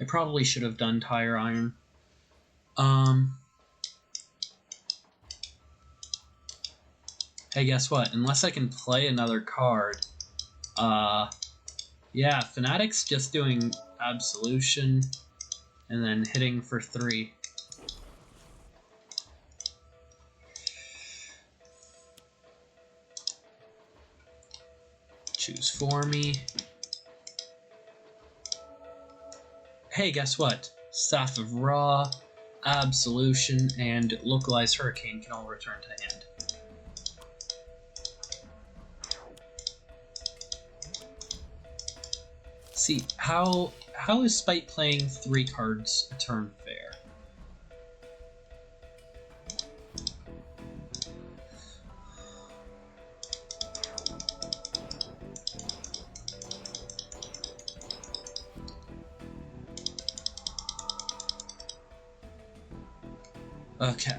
I probably should have done Tire Iron. Hey, guess what? Unless I can play another card, yeah, Fanatic's just doing Absolution and then hitting for 3. Choose for me. Hey, guess what? Staff of Ra, Absolution, and Localized Hurricane can all return to hand. See, how is Spite playing 3 cards a turn fair? Okay.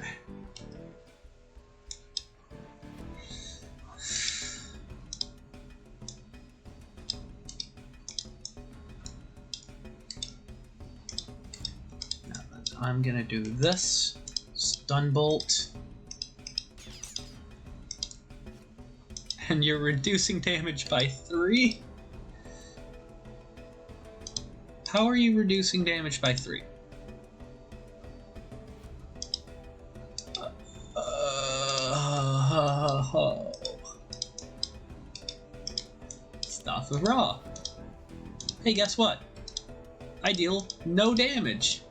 I'm gonna do this. Stun Bolt. And you're reducing damage by 3? How are you reducing damage by 3? Staff of Ra. Hey, guess what? I deal no damage.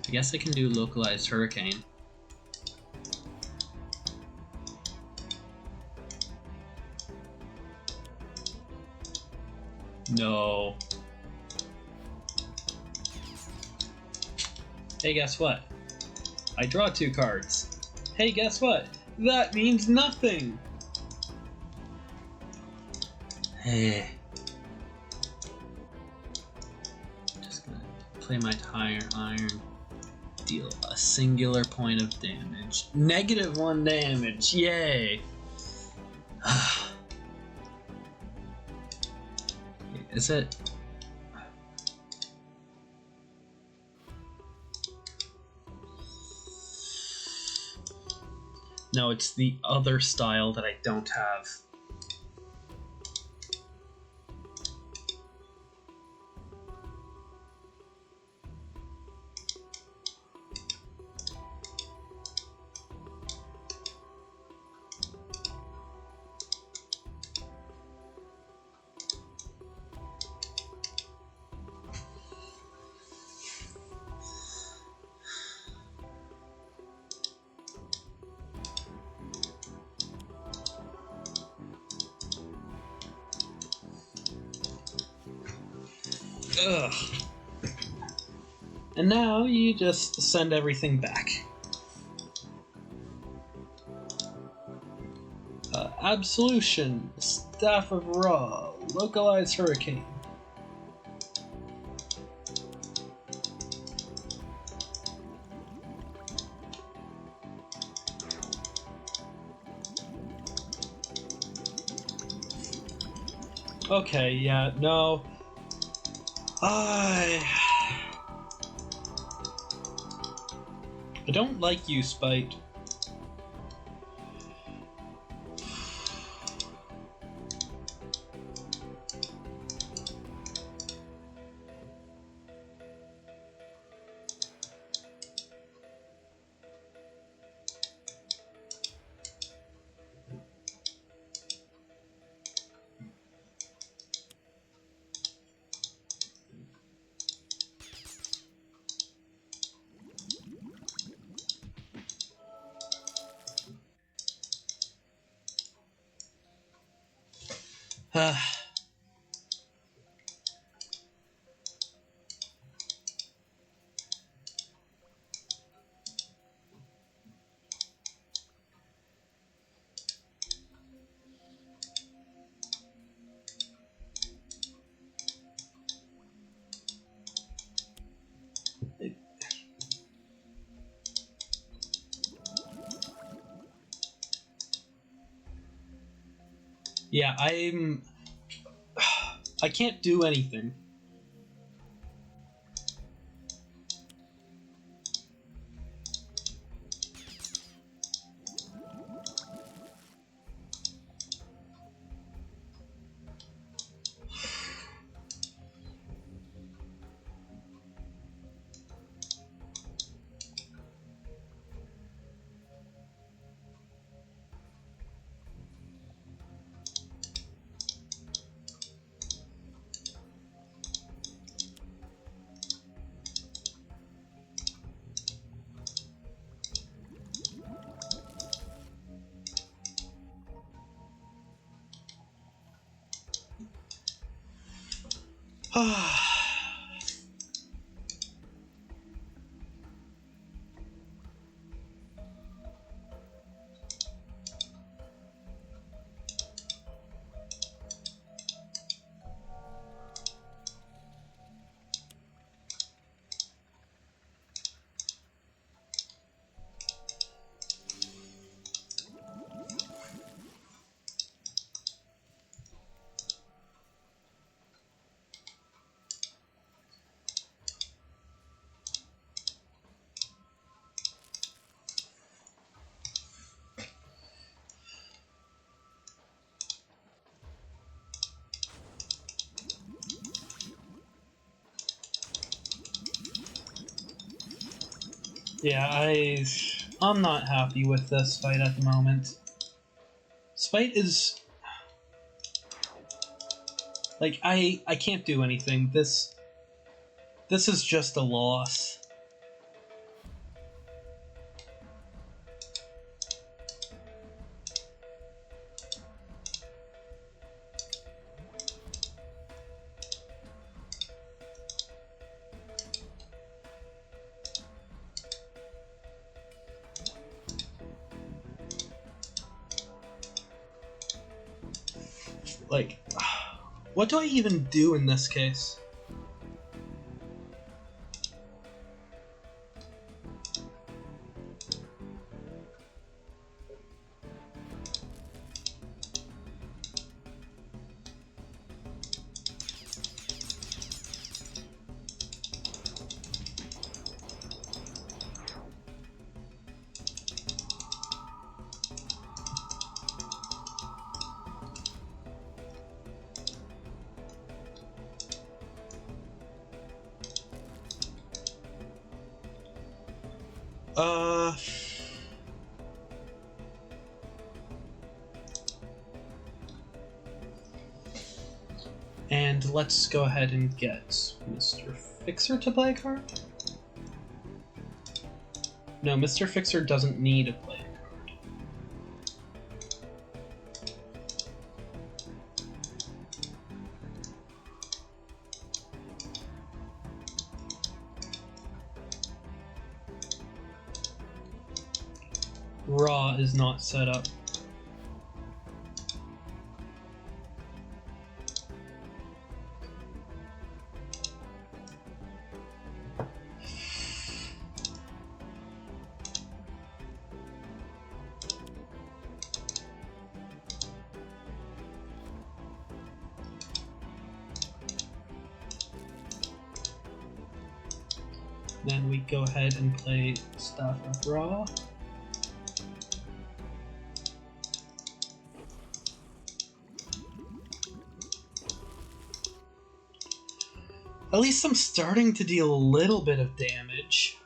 I guess I can do Localized Hurricane. No. Hey, guess what? I draw 2 cards. Hey, guess what? That means nothing! Hey. Just gonna play my Tire Iron. Deal a singular point of damage. -1 damage, yay! Is it? No, it's the other style that I don't have. Ugh. And now you just send everything back. Absolution, Staff of Ra, Localized Hurricane. Okay, yeah, no. I don't like you, Spite. Yeah, I can't do anything. Yeah, I'm not happy with this fight at the moment. This fight is like I can't do anything. This is just a loss. Like, what do I even do in this case? And let's go ahead and get Mr. Fixer to play a card? No, Mr. Fixer doesn't need to play a card. Raw is not set up. Then we go ahead and play Staff of Ra. At least I'm starting to deal a little bit of damage.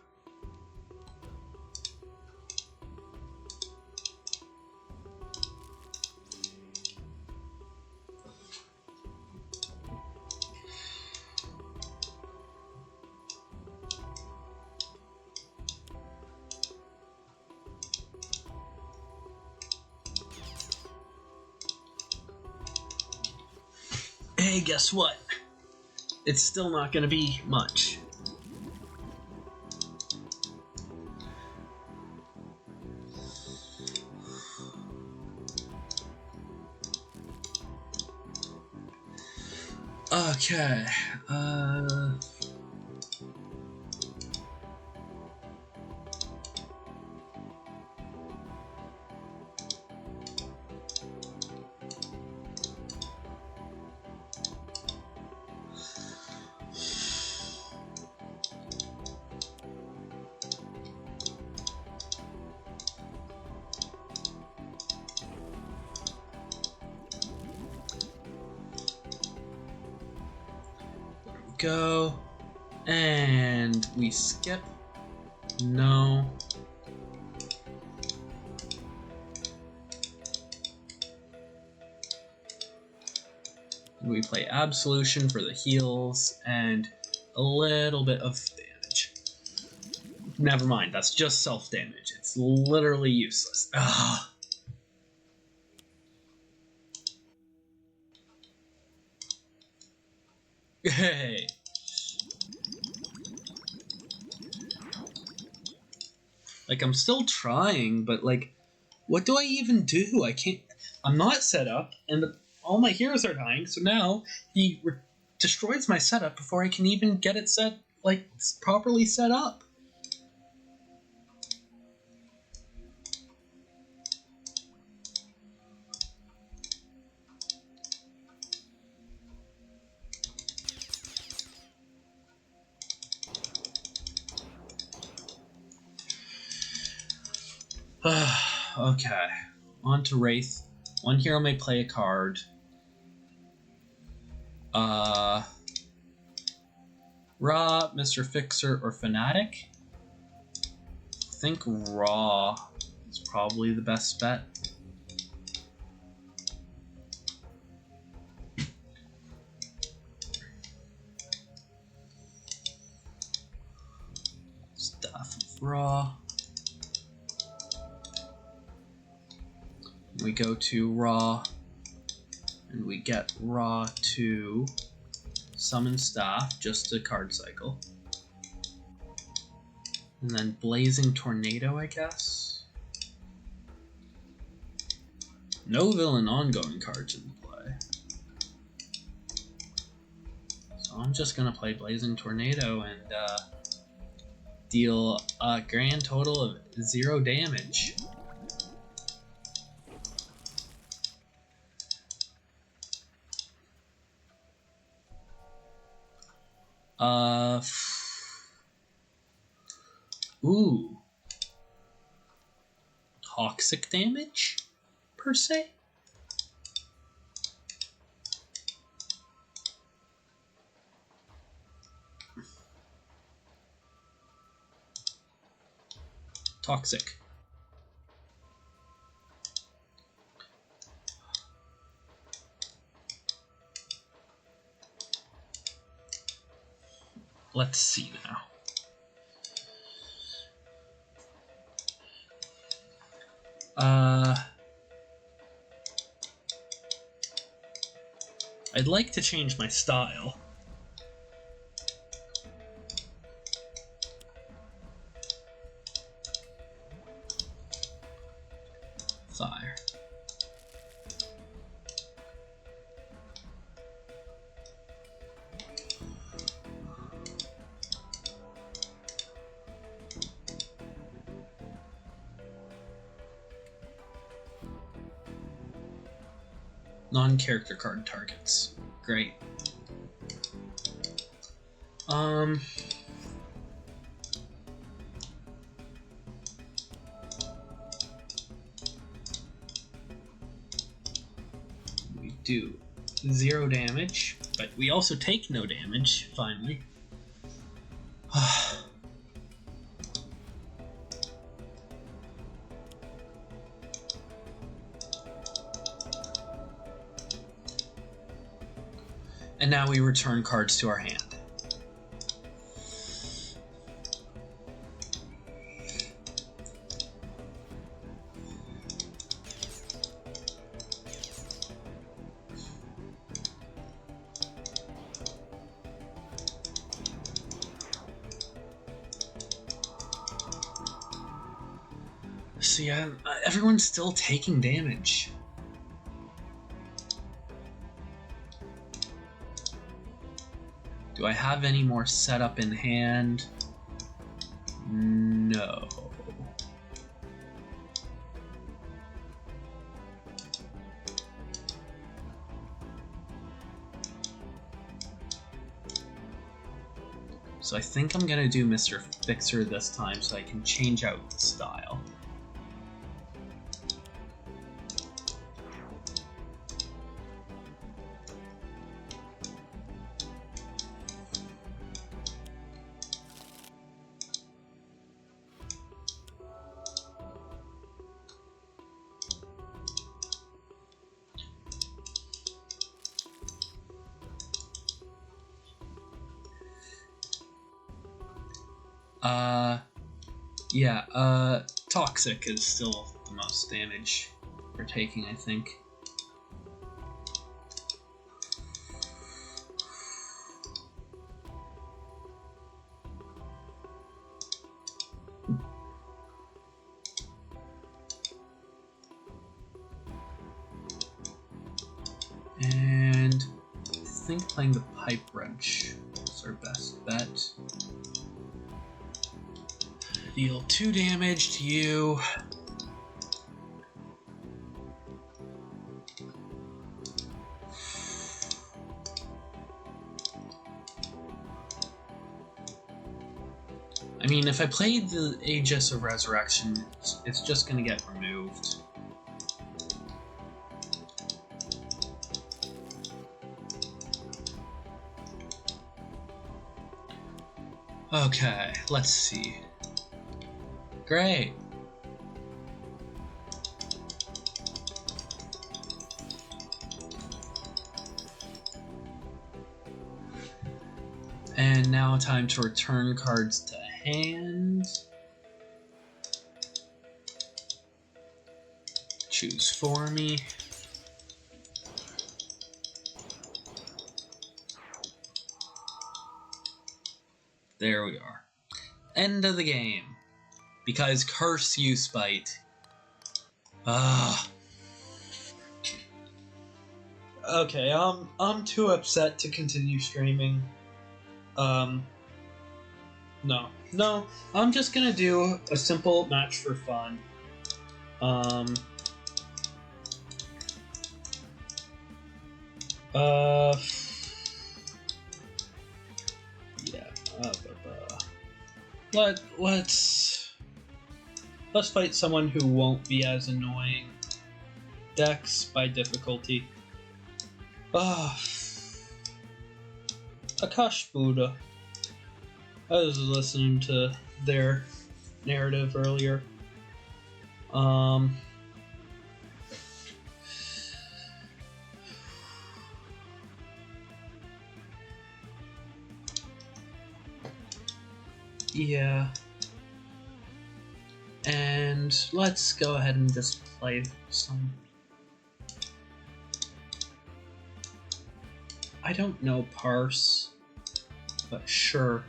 hey, guess what? It's still not gonna be much. Okay, go, and we skip. No. We play Absolution for the heals and a little bit of damage. Never mind, that's just self-damage. It's literally useless. Ugh. Hey. Like, I'm still trying, but, like, what do I even do? I can't... I'm not set up, and all my heroes are dying, so now he destroys my setup before I can even get it set, like, properly set up. Okay, on to Wraith. One hero may play a card. Ra, Mr. Fixer, or Fanatic? I think Ra is probably the best bet. Staff of Ra. We go to Ra, and we get Ra to summon Staff, just a card cycle. And then Blazing Tornado, I guess? No villain ongoing cards in play. So I'm just gonna play Blazing Tornado and deal a grand total of 0 damage. Ooh. Toxic damage, per se? Toxic. Let's see now. I'd like to change my style. Fire. Non-character card targets. Great. We do 0 damage, but we also take no damage, finally. And now we return cards to our hand. see, everyone's still taking damage. Do I have any more setup in hand? No. So I think I'm gonna do Mr. Fixer this time so I can change out the style. Toxic is still the most damage we're taking, I think. And I think playing the Pipe Wrench is our best bet. Deal 2 damage to you. I mean, if I played the Aegis of Resurrection, it's just gonna get removed. Okay, let's see. Great. And now time to return cards to hand. Choose for me. There we are. End of the game. Because curse you, Spite. Okay, I'm too upset to continue streaming. No, I'm just gonna do a simple match for fun. Yeah, let's fight someone who won't be as annoying. Dex by difficulty. Akash'Buta. I was listening to their narrative earlier. Yeah. And let's go ahead and just play some. I don't know Parse, but sure.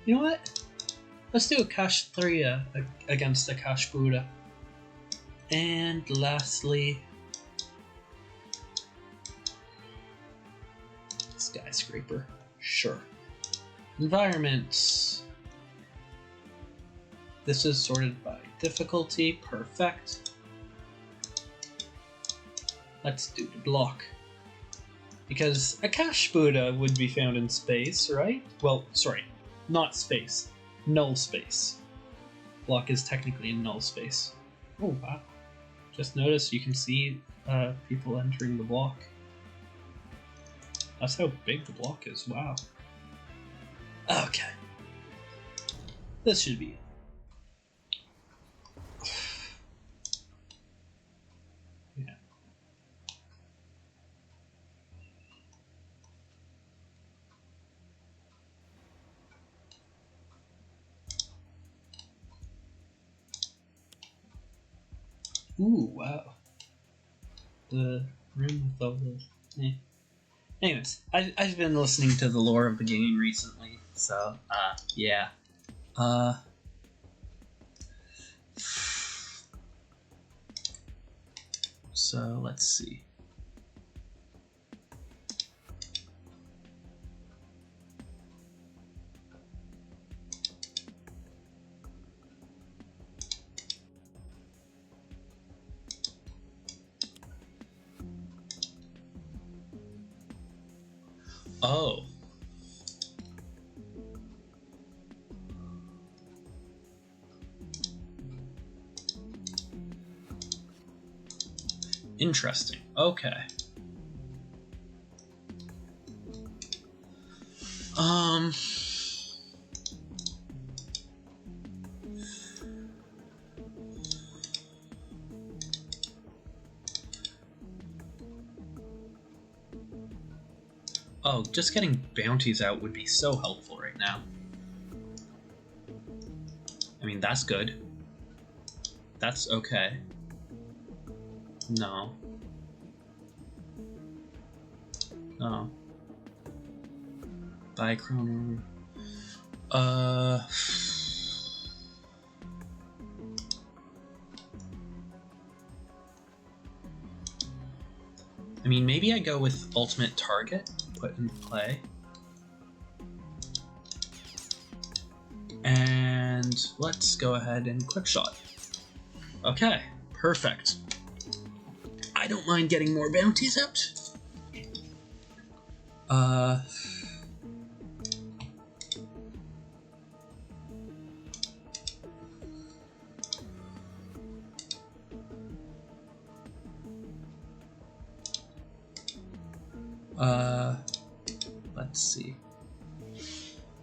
You know what? Let's do Akash'Thriya against Akash'Buta. And lastly, Skyscraper. Sure. Environments. This is sorted by difficulty. Perfect. Let's do the block. Because Akash'Buta would be found in space, right? Well, sorry, not space. Null space. Block is technically in null space. Oh, wow. Just noticed you can see people entering the block. That's how big the block is. Wow. Okay. This should be it. Yeah. Ooh, wow. The room with all the Yeah. Anyways, I've been listening to the lore of the game recently, so, yeah. So, let's see. Oh. Interesting. Okay. Oh, just getting bounties out would be so helpful right now. I mean, that's good. That's okay. No. No. Buy Chrono. I mean, maybe I go with ultimate target, put into play. And let's go ahead and quick shot. Okay, perfect. I don't mind getting more bounties out. Let's see.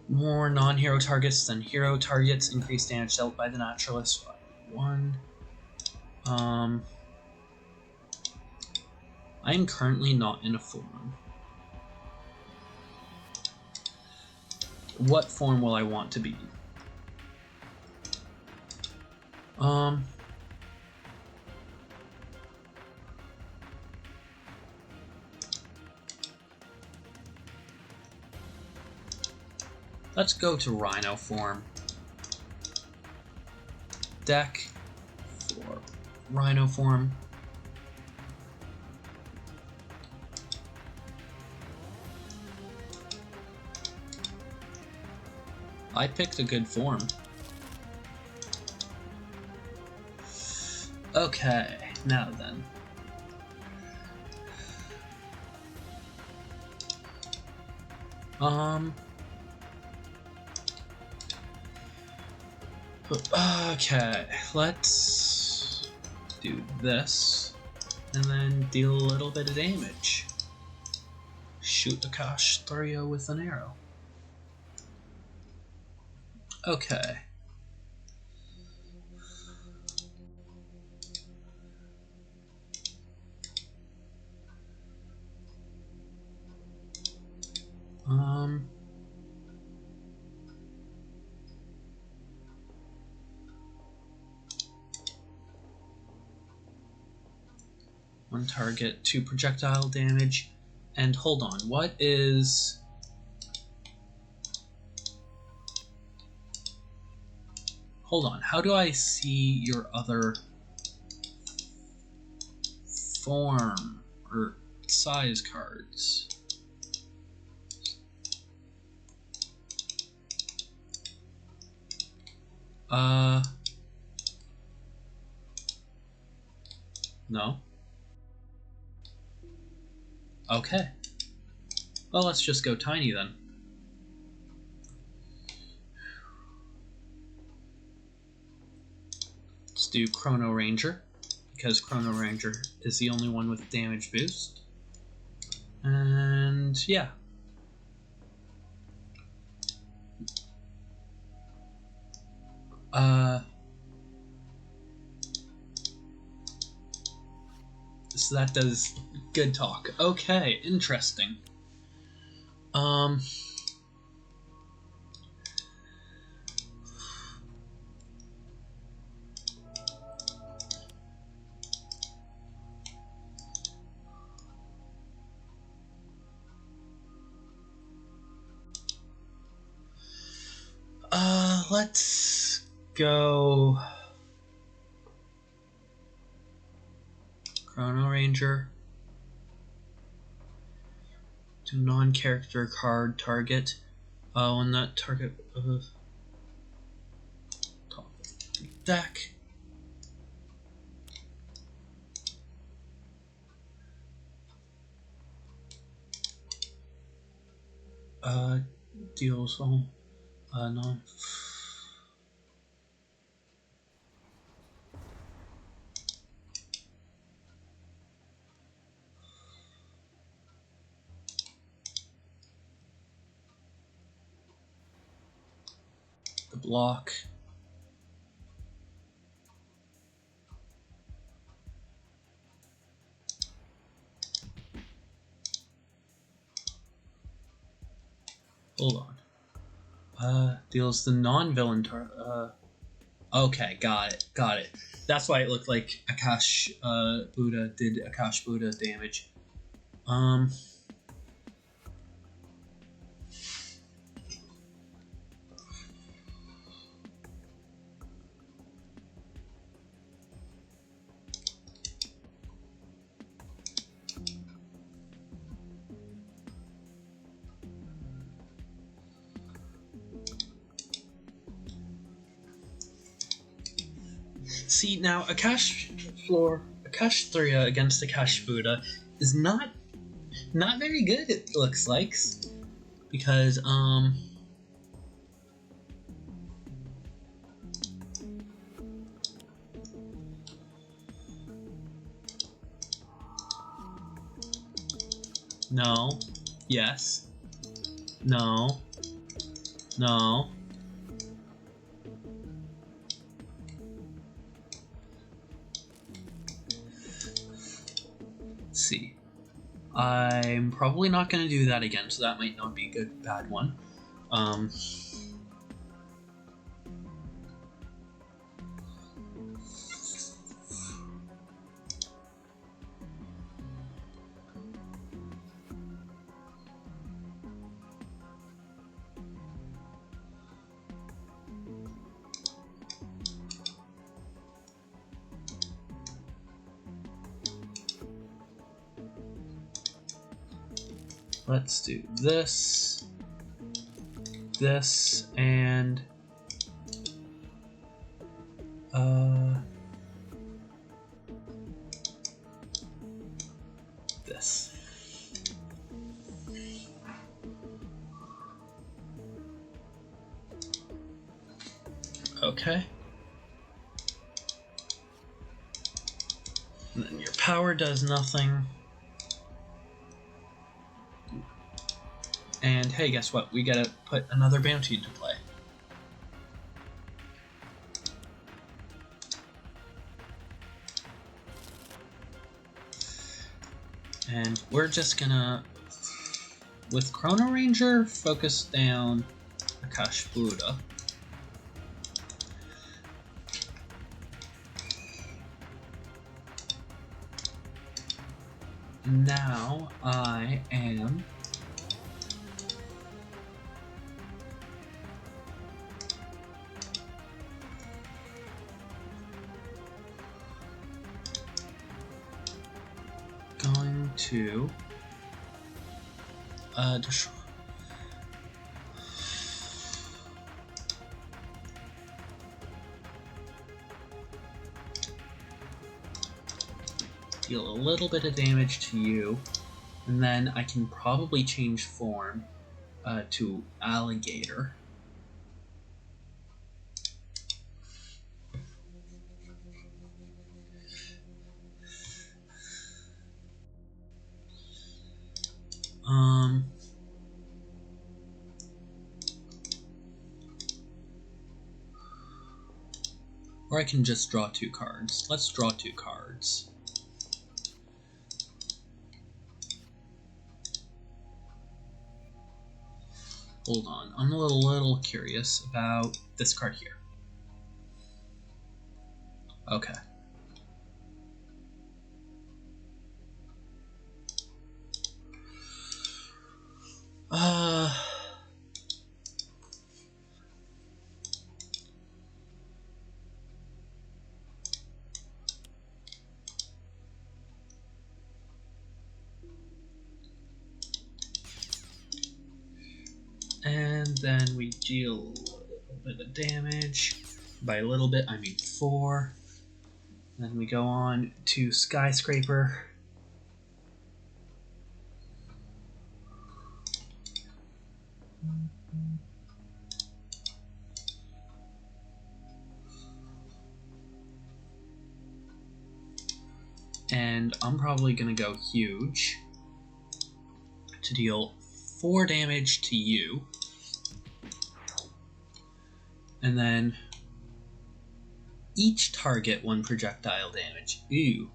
More non-hero targets than hero targets. Increased damage dealt by the Naturalist. 1. I am currently not in a form. What form will I want to be? Let's go to Rhino form. Deck for Rhino form. I picked a good form. Okay, now then. Okay, let's do this, and then deal a little bit of damage. Shoot Akash'Thriya with an arrow. Okay. One target, 2 projectile damage, and hold on, what is... Hold on, how do I see your other form or size cards? No. Okay. Well, let's just go tiny then. Let's do Chrono-Ranger, because Chrono-Ranger is the only one with damage boost. And yeah. So that does good talk. Okay, interesting. Let's go Chrono-Ranger to non-character card target. When that target top of the deck. Deals all no. The block. Hold on. Deals the non-villain okay, got it. That's why it looked like Akash'Buta did Akash'Buta damage. See, now Akash'Thriya against Akash'Buta is not very good, it looks like. Because, no. Yes. No. No. Let's see. I'm probably not going to do that again, so that might not be a bad one. Let's do this, and this. Okay. And then your power does nothing. And hey, guess what? We gotta put another bounty into play. And we're just gonna, with Chrono-Ranger, focus down Akash'Buta. Now I am going to deal a little bit of damage to you, and then I can probably change form to alligator. Or I can just draw 2 cards. Let's draw 2 cards. Hold on, I'm a little curious about this card here. Okay. then we deal a little bit of damage. By a little bit, I mean 4. Then we go on to Skyscraper. And I'm probably going to go huge to deal 4 damage to you. And then each target 1 projectile damage. Ew.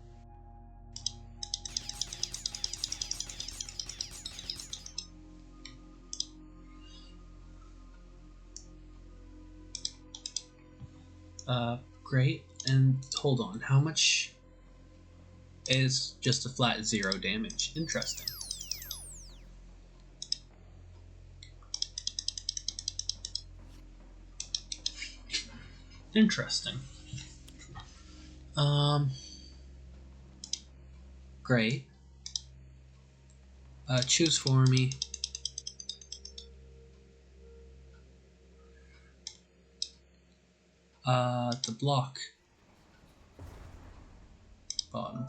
Great. And hold on, how much is just a flat 0 damage? Interesting. Interesting. Great. Choose for me. The block. Bottom.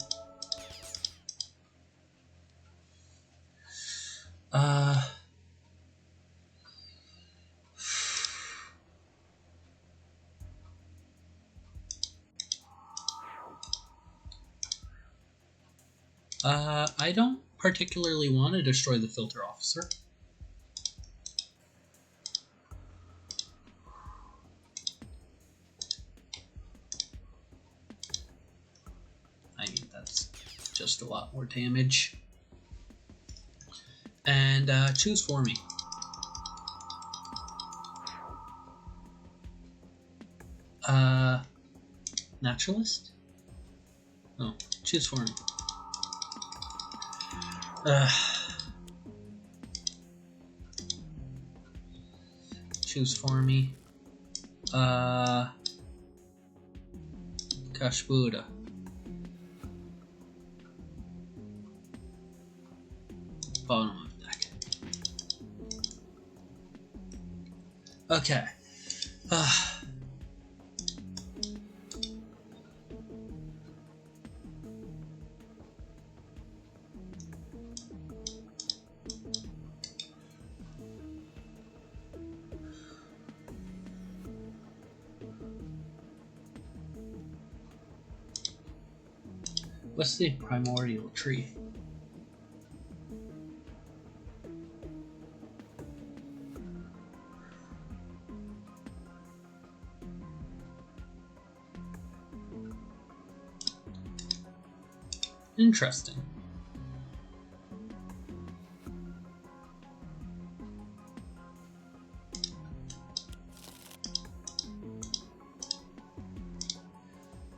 I don't particularly want to destroy the filter officer. I mean, that's just a lot more damage. And choose for me. Naturalist? Oh, choose for me. Choose for me. Akash'Buta. Bottom of deck. Okay. What's the primordial tree? Interesting.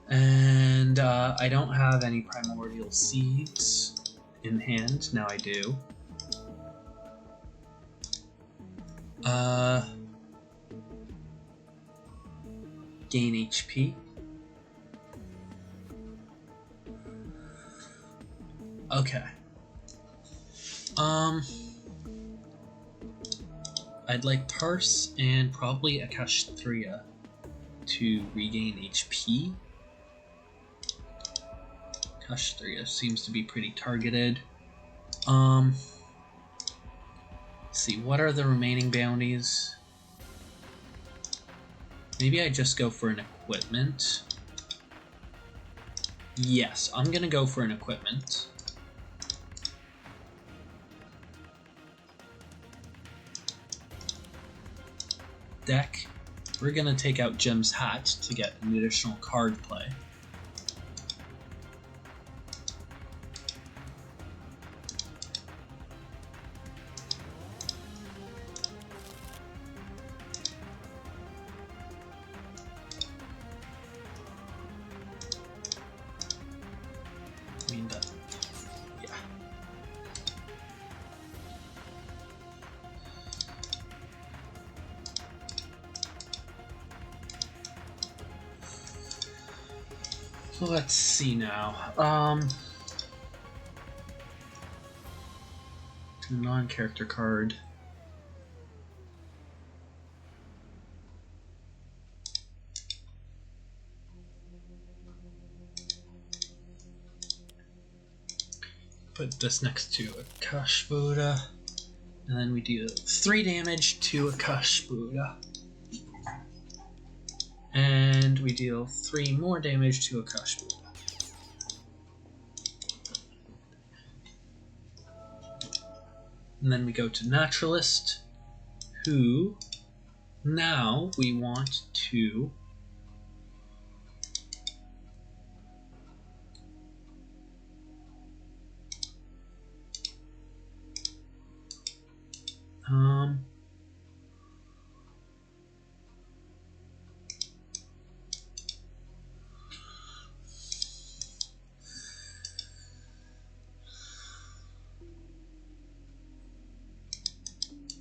And I don't have any primordial seeds in hand. Now I do. Gain HP. Okay. I'd like Parse and probably Akash'Thriya to regain HP. Akash'Thriya seems to be pretty targeted. Let's see, what are the remaining bounties? Maybe I just go for an equipment. Yes, I'm gonna go for an equipment. Deck. We're gonna take out Jim's hat to get an additional card play. I mean, yeah. Let's see now. Non-character card. put this next to Akash'Buta, and then we do 3 damage to Akash'Buta. And we deal 3 more damage to Akash'Buta. And then we go to Naturalist, who now we want to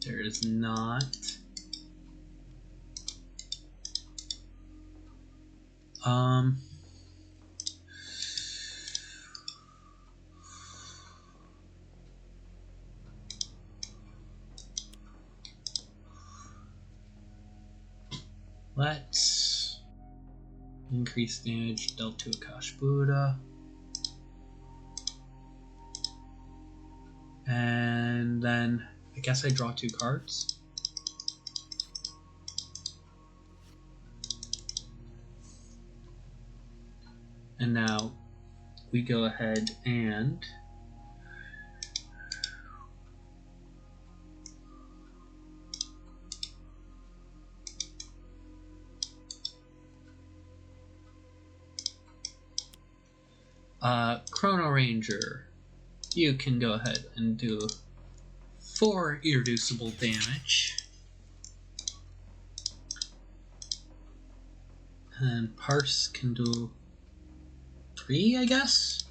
there is not. Let's increase damage dealt to Akash'Buta. And then I guess I draw 2 cards. And now we go ahead and Chrono-Ranger, you can go ahead and do 4 irreducible damage. And Parse can do 3, I guess?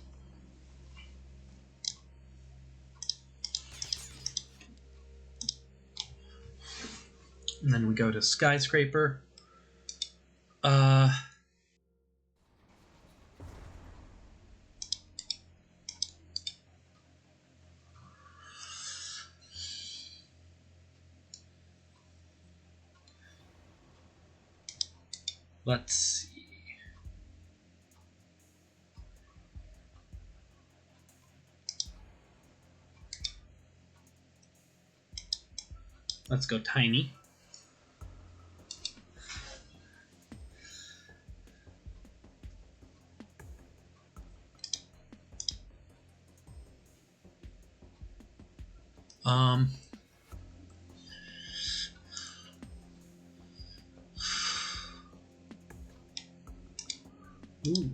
And then we go to Skyscraper. Let's see. Let's go tiny. Ooh.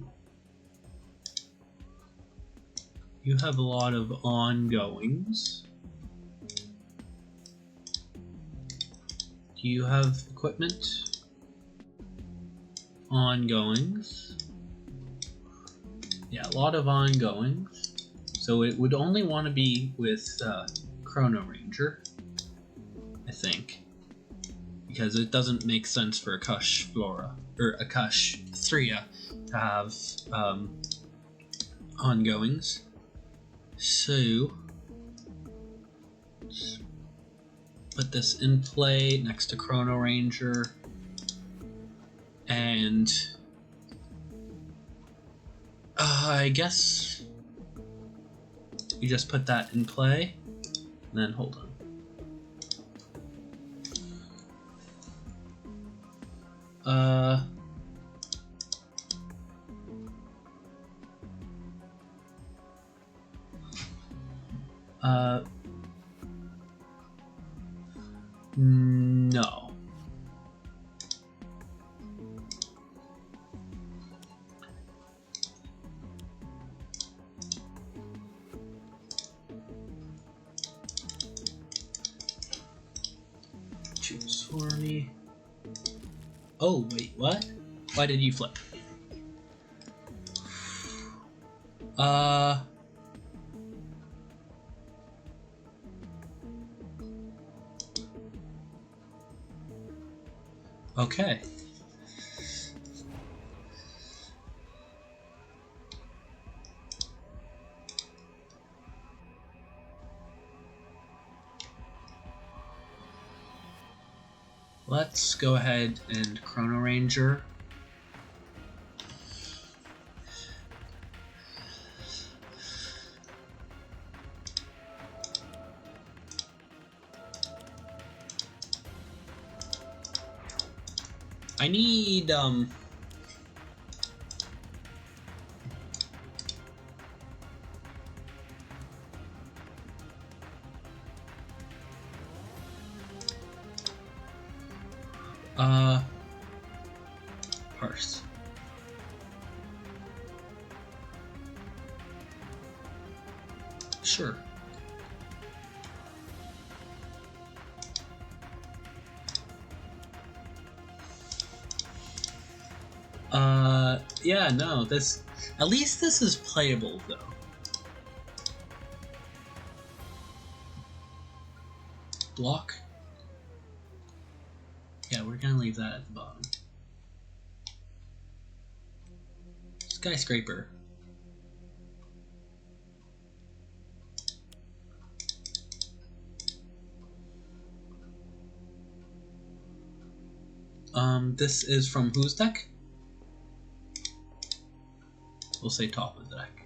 You have a lot of ongoings. Do you have equipment? Ongoings. Yeah, a lot of ongoings. So it would only want to be with Chrono-Ranger, I think. Because it doesn't make sense for Akash'Thriya to have ongoings. So let's put this in play next to Chrono-Ranger, and I guess we just put that in play, and then hold on. No. Choose for me. Oh, wait, what? Why did you flip? Okay. Let's go ahead and Chrono-Ranger. I need, Parse. Sure. Yeah, no, this... At least this is playable, though. Block. Yeah, we're gonna leave that at the bottom. Skyscraper. This is from whose deck? We'll say top of the deck.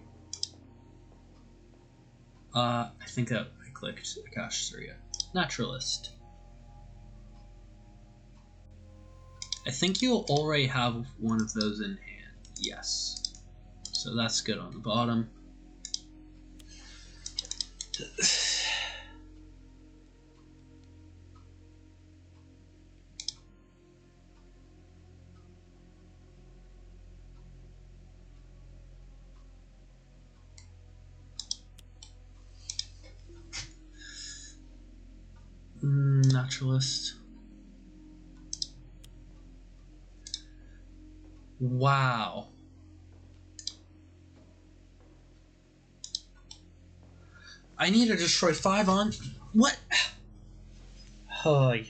I think I clicked Akash'Thriya. Naturalist. I think you'll already have one of those in hand. Yes. So that's good on the bottom. Naturalist. Wow. I need to destroy 5 on... What? Oh, yeah.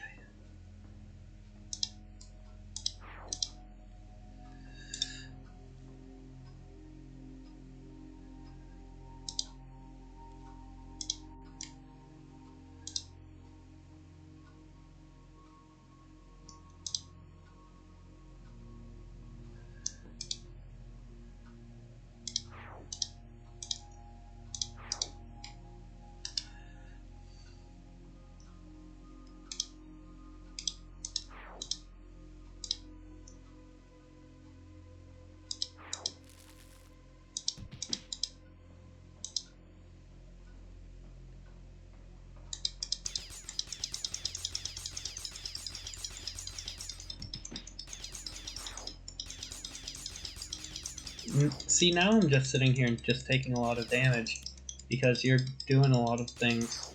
See, now I'm just sitting here and just taking a lot of damage because you're doing a lot of things.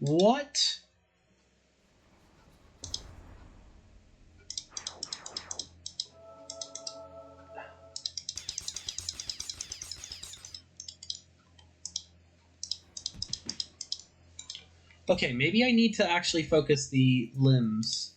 What? Okay, maybe I need to actually focus the limbs.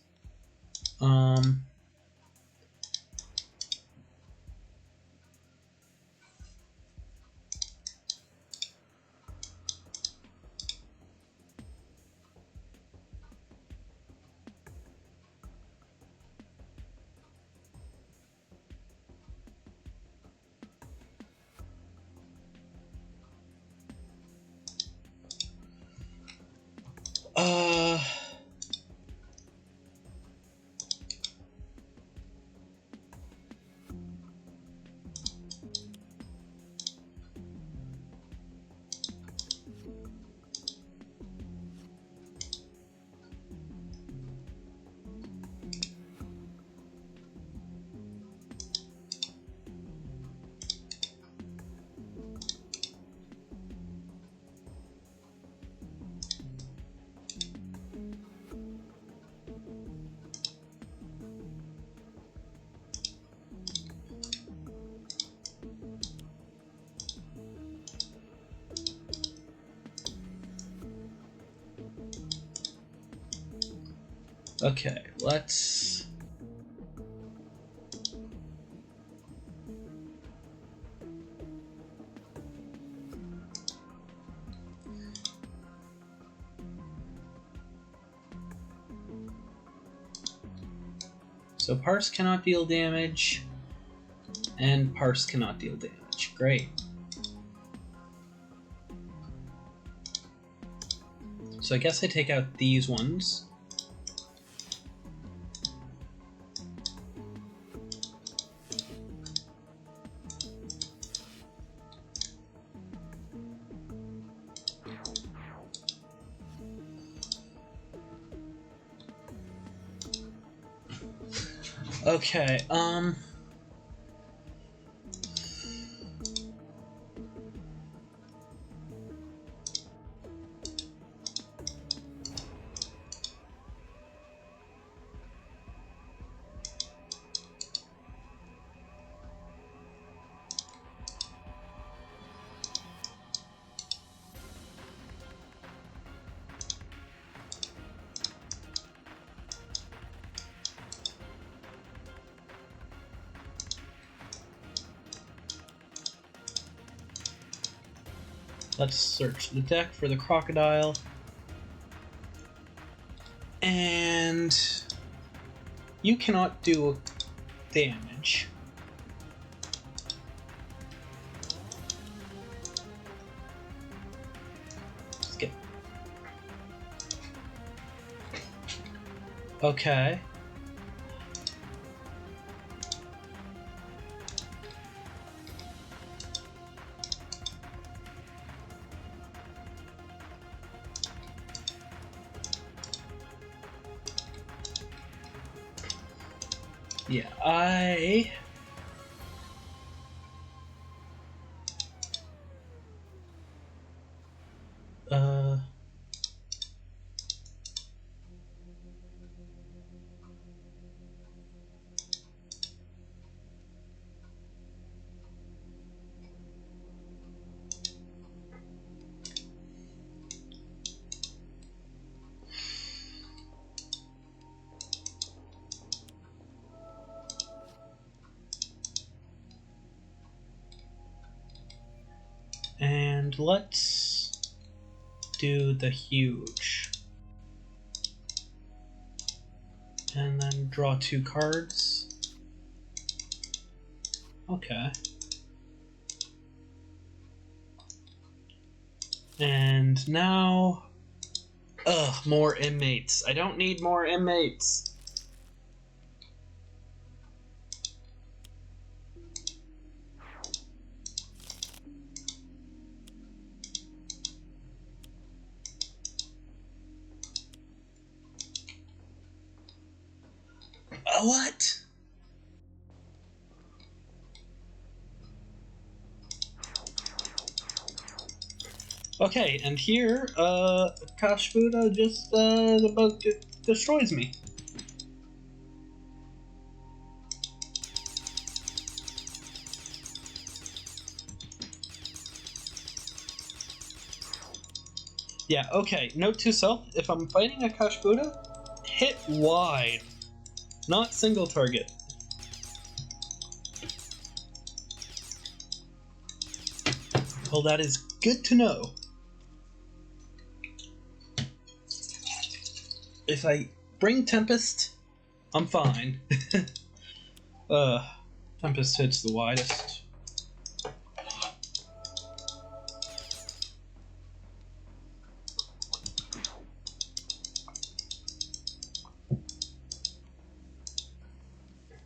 Okay, let's... So Parse cannot deal damage, and Parse cannot deal damage. Great. So I guess I take out these ones. Okay, let's search the deck for the crocodile. And you cannot do damage. Skip. Okay. Yeah, and let's do the huge. And then draw 2 cards. Okay. And now... Ugh, more inmates. I don't need more inmates. What? Okay, and here, Akash'Buta just, about destroys me. Yeah, okay, note to self, if I'm fighting Akash'Buta, hit wide, not single target. Well, that is good to know. If I bring Tempest, I'm fine. Tempest hits the widest.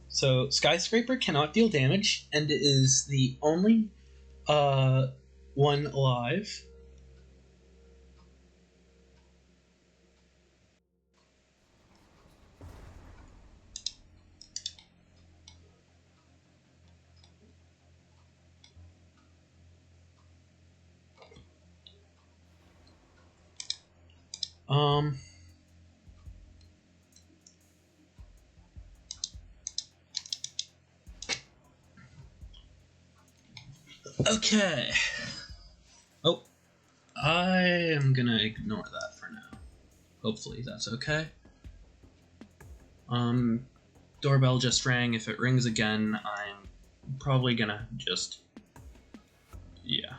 So, Skyscraper cannot deal damage, and is the only one alive. Okay. Oh, I am gonna ignore that for now. Hopefully that's okay. Doorbell just rang. If it rings again, I'm probably gonna just... yeah.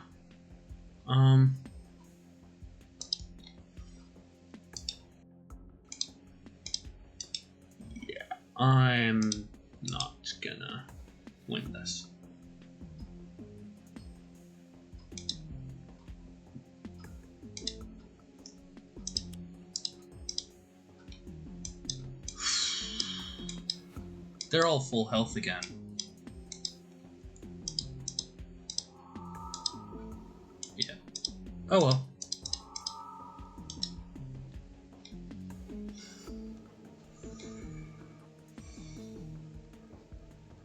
Yeah, I'm not gonna win this. They're all full health again. Yeah. Oh well.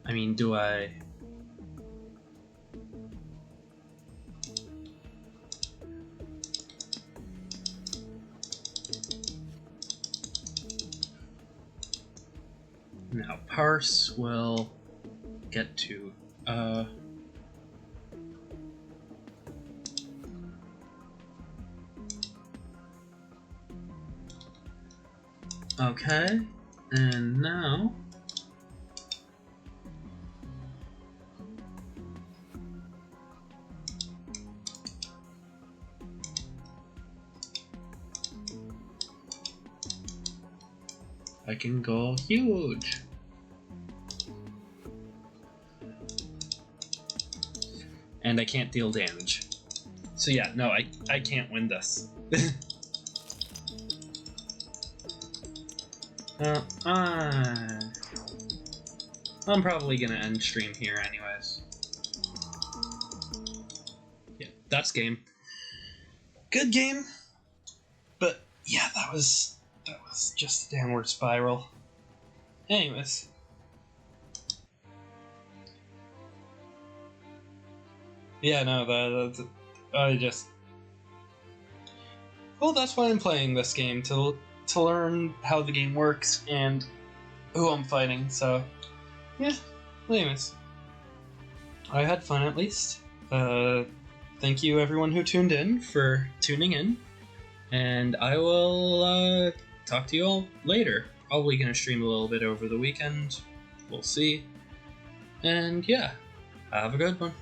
I mean, do I... Now, Parse will get to, okay, and now... I can go huge. And I can't deal damage. So yeah, no, I can't win this. I'm probably gonna end stream here anyways. Yeah, that's game. Good game. But yeah, that was just a downward spiral. Anyways. Yeah, no, well, that's why I'm playing this game, to learn how the game works and who I'm fighting, so, yeah. Anyways. I had fun, at least. Thank you, everyone who tuned in, for tuning in, and I will, talk to you all later. Probably gonna stream a little bit over the weekend. We'll see. And, yeah. Have a good one.